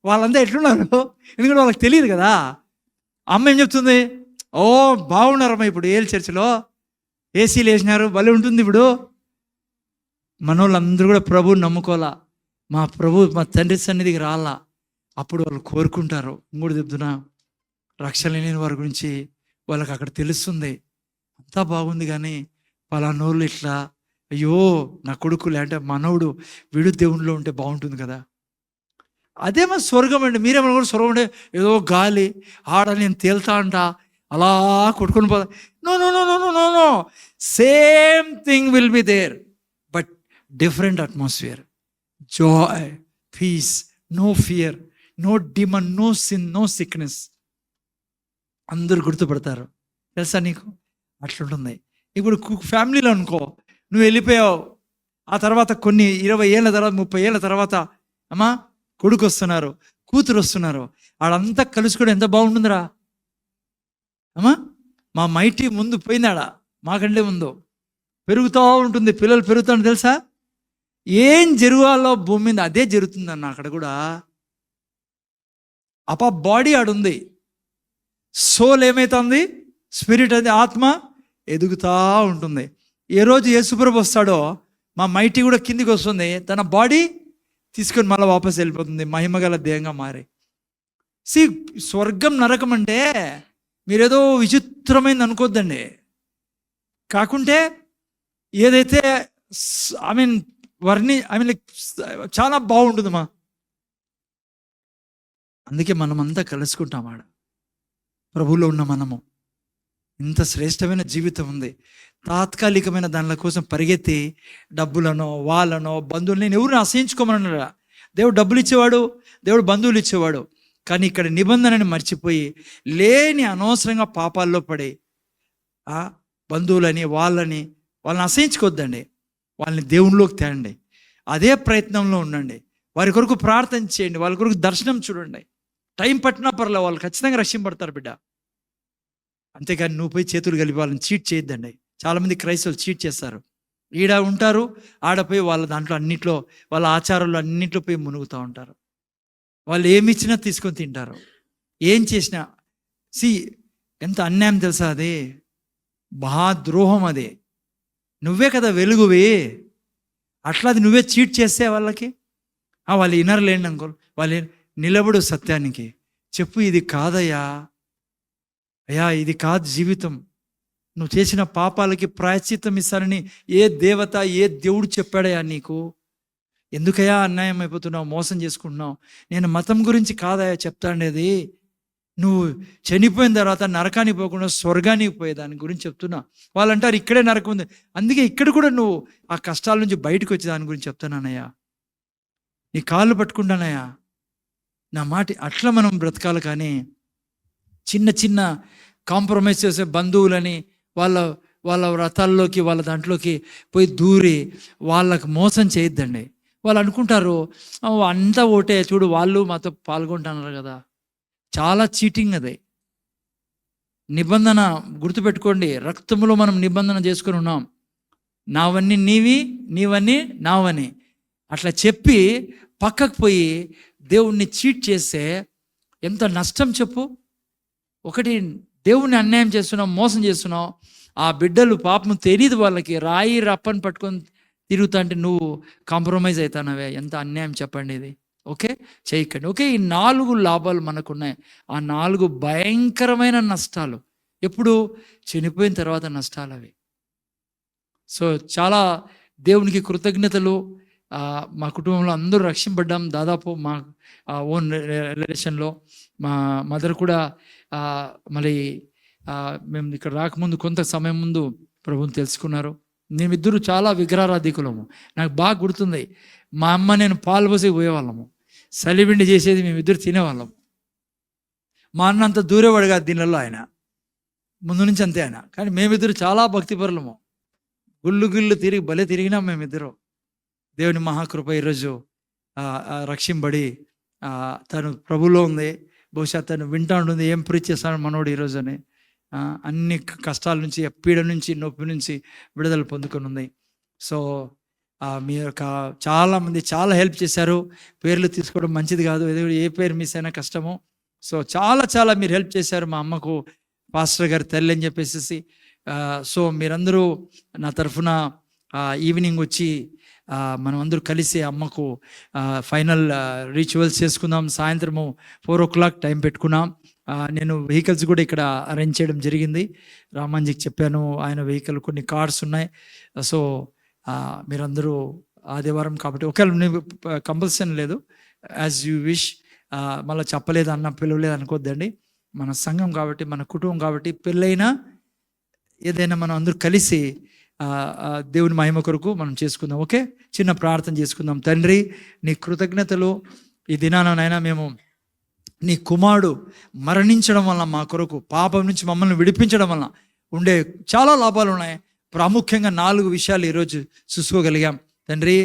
వాళ్ళంతా ఎట్లున్నారు, ఎందుకంటే వాళ్ళకి తెలియదు కదా. అమ్మ ఏం చెప్తుంది? ఓ బాగున్నారమ్మా, ఇప్పుడు ఏల్ చర్చిలో ఏసీలు వేసినారు, భలే ఉంటుంది ఇప్పుడు. మనోళ్ళందరూ కూడా ప్రభువుని నమ్ముకోవాలా, మా ప్రభు మా తండ్రి సన్నిధికి రాలా. అప్పుడు వాళ్ళు కోరుకుంటారు. ఇంకోటి చెప్తున్నా, రక్షణ లేని వారి గురించి వాళ్ళకి అక్కడ తెలుస్తుంది. అంతా బాగుంది కానీ పలానోళ్ళు ఇట్లా, అయ్యో నా కొడుకు లేదంటే మనవుడు వీడు దేవునిలో ఉంటే బాగుంటుంది కదా. అదే మా స్వర్గం అండి. మీరేమన్నా కూడా స్వర్గం అంటే ఏదో గాలి ఆడ నేను తేల్తా అంట అలా కొట్టుకొని పోతా. No no no no no no same thing will be there, but different atmosphere. Joy, peace, no fear, no demon, no sin, no sickness. అందరూ గుర్తుపడతారు. తెలుసా నీకు? అట్లుంటుంది. ఇప్పుడు ఫ్యామిలీలో అనుకో, నువ్వు వెళ్ళిపోయావు, ఆ తర్వాత కొన్ని 20 ఏళ్ళ తర్వాత 30 ఏళ్ళ తర్వాత అమ్మా కొడుకు వస్తున్నారు, కూతురు వస్తున్నారు, ఆడంతా కలుసుకోవడం ఎంత బాగుంటుందిరా అమ్మా. మా మైటీ ముందు పోయిందాడా, మాకంటే ముందు పెరుగుతూ ఉంటుంది, పిల్లలు పెరుగుతాను తెలుసా. ఏం జరగాలో భూమి మీద అదే జరుగుతుందన్న అక్కడ కూడా. బాడీ ఆడుంది, సోల్ ఏమవుతుంది, స్పిరిట్ అది ఆత్మ ఎదుగుతూ ఉంటుంది. ఏ రోజు యేసుప్రభు వస్తాడో మా మైటీ కూడా కిందికి వస్తుంది, తన బాడీ తీసుకొని మళ్ళీ వాపస్ వెళ్ళిపోతుంది, మహిమగల దేహంగా మారి. స్వర్గం నరకం అంటే మీరేదో విచిత్రమైంది అనుకోద్దండి. కాకుంటే ఏదైతే లైక్ చాలా బాగుంటుందమ్మా. అందుకే మనమంతా కలుసుకుంటాం ఆడ ప్రభువులో ఉన్న మనము. ఇంత శ్రేష్టమైన జీవితం ఉంది. తాత్కాలికమైన దానిల కోసం పరిగెత్తి డబ్బులనో వాళ్ళనో బంధువులు, నేను ఎవరిని అసహించుకోమన్నా. దేవుడు డబ్బులు ఇచ్చేవాడు, దేవుడు బంధువులు ఇచ్చేవాడు. కానీ ఇక్కడ నిబంధనని మర్చిపోయి లేని అనవసరంగా పాపాల్లో పడి బంధువులని వాళ్ళని అసహించుకోవద్దండి. వాళ్ళని దేవునిలోకి తేండి. అదే ప్రయత్నంలో ఉండండి. వారి కొరకు ప్రార్థన చేయండి, వాళ్ళ కొరకు దర్శనం చూడండి. టైం పట్టినా పర్లేదు, వాళ్ళు ఖచ్చితంగా రక్షింపడతారు బిడ్డ. అంతేకాని నువ్వు పోయి చేతులు కలిపి వాళ్ళని చీట్ చేయొద్దండి. చాలామంది క్రైస్తవులు చీట్ చేస్తారు. ఈడ ఉంటారు, ఆడపోయి వాళ్ళ దాంట్లో అన్నిట్లో, వాళ్ళ ఆచారాలు అన్నింటిలో పోయి మునుగుతూ ఉంటారు. వాళ్ళు ఏమి ఇచ్చినా తీసుకొని తింటారు. ఏం చేసినా ఎంత అన్యాయం తెలుసా అది, మహాద్రోహం అది. నువ్వే కదా వెలుగువి, అట్లా అది నువ్వే చీట్ చేస్తే వాళ్ళకి వాళ్ళు వినర్లేండి అనుకో. నిలబడు సత్యానికి. చెప్పు, ఇది కాదయ్యా, అయ్యా ఇది కాదు జీవితం, నువ్వు చేసిన పాపాలకి ప్రాయశ్చిత్తం ఇస్తానని ఏ దేవత, ఏ దేవుడు చెప్పాడయ్యా నీకు? ఎందుకయ్యా అన్యాయం అయిపోతున్నావు, మోసం చేసుకుంటున్నావు? నేను మతం గురించి కాదయ్యా చెప్తానేది, నువ్వు చనిపోయిన తర్వాత నరకానికి పోకుండా స్వర్గానికి పోయే దాని గురించి చెప్తున్నా. వాళ్ళు అంటారు ఇక్కడే నరకం ఉంది, అందుకే ఇక్కడ కూడా నువ్వు ఆ కష్టాల నుంచి బయటకు వచ్చే దాని గురించి చెప్తానయ్యా, నీ కాళ్ళు పట్టుకుంటానయ్యా, నా మాట. అట్లా మనం బ్రతకాలి. కానీ చిన్న చిన్న కాంప్రమైజ్ చేసే బంధువులని వాళ్ళ వ్రతాల్లోకి, వాళ్ళ దాంట్లోకి పోయి దూరి వాళ్ళకు మోసం చేయొద్దండి. వాళ్ళు అనుకుంటారు అంతా ఓటే, చూడు వాళ్ళు మాతో పాల్గొంటున్నారు కదా. చాలా చీటింగ్ అది. నిబంధన గుర్తుపెట్టుకోండి, రక్తములో మనం నిబంధన చేసుకొని ఉన్నాం. నావన్నీ నీవి, నీవన్నీ నావని అట్లా చెప్పి పక్కకు పోయి దేవుణ్ణి చీట్ చేస్తే ఎంత నష్టం చెప్పు. ఒకటి, దేవుణ్ణి అన్యాయం చేస్తున్నాం, మోసం చేస్తున్నాం. ఆ బిడ్డలు పాపం తెలియదు వాళ్ళకి, రాయి రప్పని పట్టుకొని తిరుగుతా అంటే నువ్వు కాంప్రమైజ్ అవుతానవే. ఎంత అన్యాయం చెప్పండి ఇది. ఓకే, చేయకండి. ఓకే, ఈ 4 లాభాలు మనకున్నాయి. ఆ 4 భయంకరమైన నష్టాలు ఎప్పుడు? చనిపోయిన తర్వాత నష్టాలు అవి. సో చాలా దేవునికి కృతజ్ఞతలు. మా కుటుంబంలో అందరూ రక్షింపడ్డాం. దాదాపు మా ఓన్ రిలేషన్లో మా మదర్ కూడా మళ్ళీ మేము ఇక్కడ రాకముందు కొంత సమయం ముందు ప్రభువుని తెలుసుకున్నారు. మేమిద్దరు చాలా విగ్రహారాధికులము. నాకు బాగా గుర్తుంది, మా అమ్మ నేను పాలు పోసి పోయేవాళ్ళము, సలిబిండి చేసేది మేమిద్దరు తినేవాళ్ళము. మా అన్న అంత దూరేవాడు కాదు దీనిలో, ఆయన ముందు నుంచి అంతే ఆయన. కానీ మేమిద్దరు చాలా భక్తిపరులము, గుళ్ళు తిరిగి భలే తిరిగినాం మేమిద్దరు. దేవుని మహాకృప ఈరోజు రక్షింపబడి తను ప్రభులో ఉంది. బహుశా తను వింటా ఉంటుంది, ఏం ప్రీచ్ చేస్తాడు మనోడు ఈరోజు అని. అన్ని కష్టాల నుంచి, పీడ నుంచి, నొప్పి నుంచి విడుదల పొందుకొని ఉంది. సో మీ యొక్క చాలామంది చాలా హెల్ప్ చేశారు. పేర్లు తీసుకోవడం మంచిది కాదు, ఏ పేరు మిస్ అయినా కష్టము. సో చాలా మీరు హెల్ప్ చేశారు. మా అమ్మకు పాస్టర్ గారు తల్లి అని చెప్పేసి. సో మీరందరూ నా తరఫున ఈవినింగ్ వచ్చి మనం అందరూ కలిసి అమ్మకు ఫైనల్ రిచువల్స్ చేసుకుందాం. సాయంత్రము 4 o'clock టైం పెట్టుకున్నాం. నేను వెహికల్స్ కూడా ఇక్కడ అరేంజ్ చేయడం జరిగింది. రామాంజీకి చెప్పాను, ఆయన వెహికల్ కొన్ని కార్స్ ఉన్నాయి. సో మీరందరూ ఆదివారం కాబట్టి ఒకవేళ కంపల్సరీ లేదు, యాజ్ యూ విష్. మళ్ళీ చెప్పలేదు అన్న, పిలవలేదు అనుకోద్దండి. మన సంఘం కాబట్టి, మన కుటుంబం కాబట్టి, పెళ్ళైనా ఏదైనా మనం అందరూ కలిసి దేవుని మహిమ కొరకు మనం చేసుకుందాం. ఓకే, చిన్న ప్రార్థన చేసుకుందాం. తండ్రి, నీ కృతజ్ఞతలు. ఈ దినానైనా మేము నీ కుమారుడు మరణించడం వల్ల మా కొరకు, పాపం నుంచి మమ్మల్ని విడిపించడం వల్ల ఉండే చాలా లాభాలు ఉన్నాయి. ప్రాముఖ్యంగా 4 విషయాలు ఈరోజు చూసుకోగలిగాం. తండ్రి,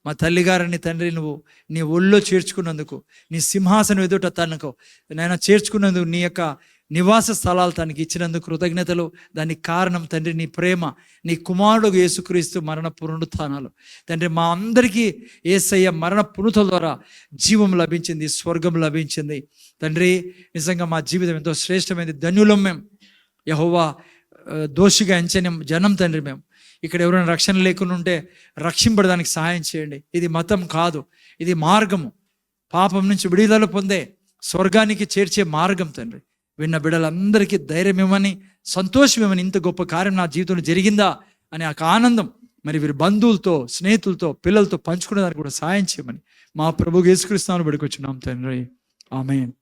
మా తల్లిగారిని తండ్రి నువ్వు నీ ఒళ్ళో చేర్చుకున్నందుకు, నీ సింహాసనం ఎదుట తనకు నేను చేర్చుకున్నందుకు, నీ యొక్క నివాస స్థలాలు తనకి ఇచ్చినందుకు కృతజ్ఞతలు. దానికి కారణం తండ్రి నీ ప్రేమ, నీ కుమారుడు యేసుక్రీస్తు మరణ పునరుత్థానాలు. తండ్రి, మా అందరికీ యేసయ్య మరణ పునరుత్థానం ద్వారా జీవం లభించింది, స్వర్గం లభించింది. తండ్రి, నిజంగా మా జీవితం ఎంతో శ్రేష్టమైనది, ధన్యులం మేము. యెహోవా దోషిగా ఎంచని జనం తండ్రి మేము. ఇక్కడ ఎవరైనా రక్షణ లేకుండా ఉంటే రక్షింపడడానికి సహాయం చేయండి. ఇది మతం కాదు, ఇది మార్గము, పాపం నుంచి విడుదల పొందే స్వర్గానికి చేర్చే మార్గం. తండ్రి, విన్న బిడ్డలందరికీ ధైర్యం ఇవ్వమని, సంతోషం ఇవ్వమని. ఇంత గొప్ప కార్యం నా జీవితంలో జరిగిందా అనే ఒక ఆనందం మరి వీరి బంధువులతో, స్నేహితులతో, పిల్లలతో పంచుకునే దానికి కూడా సహాయం చేయమని మా ప్రభువు యేసుక్రీస్తు నామమున వేడుకొంచున్నాం తండ్రి. ఆమేన్.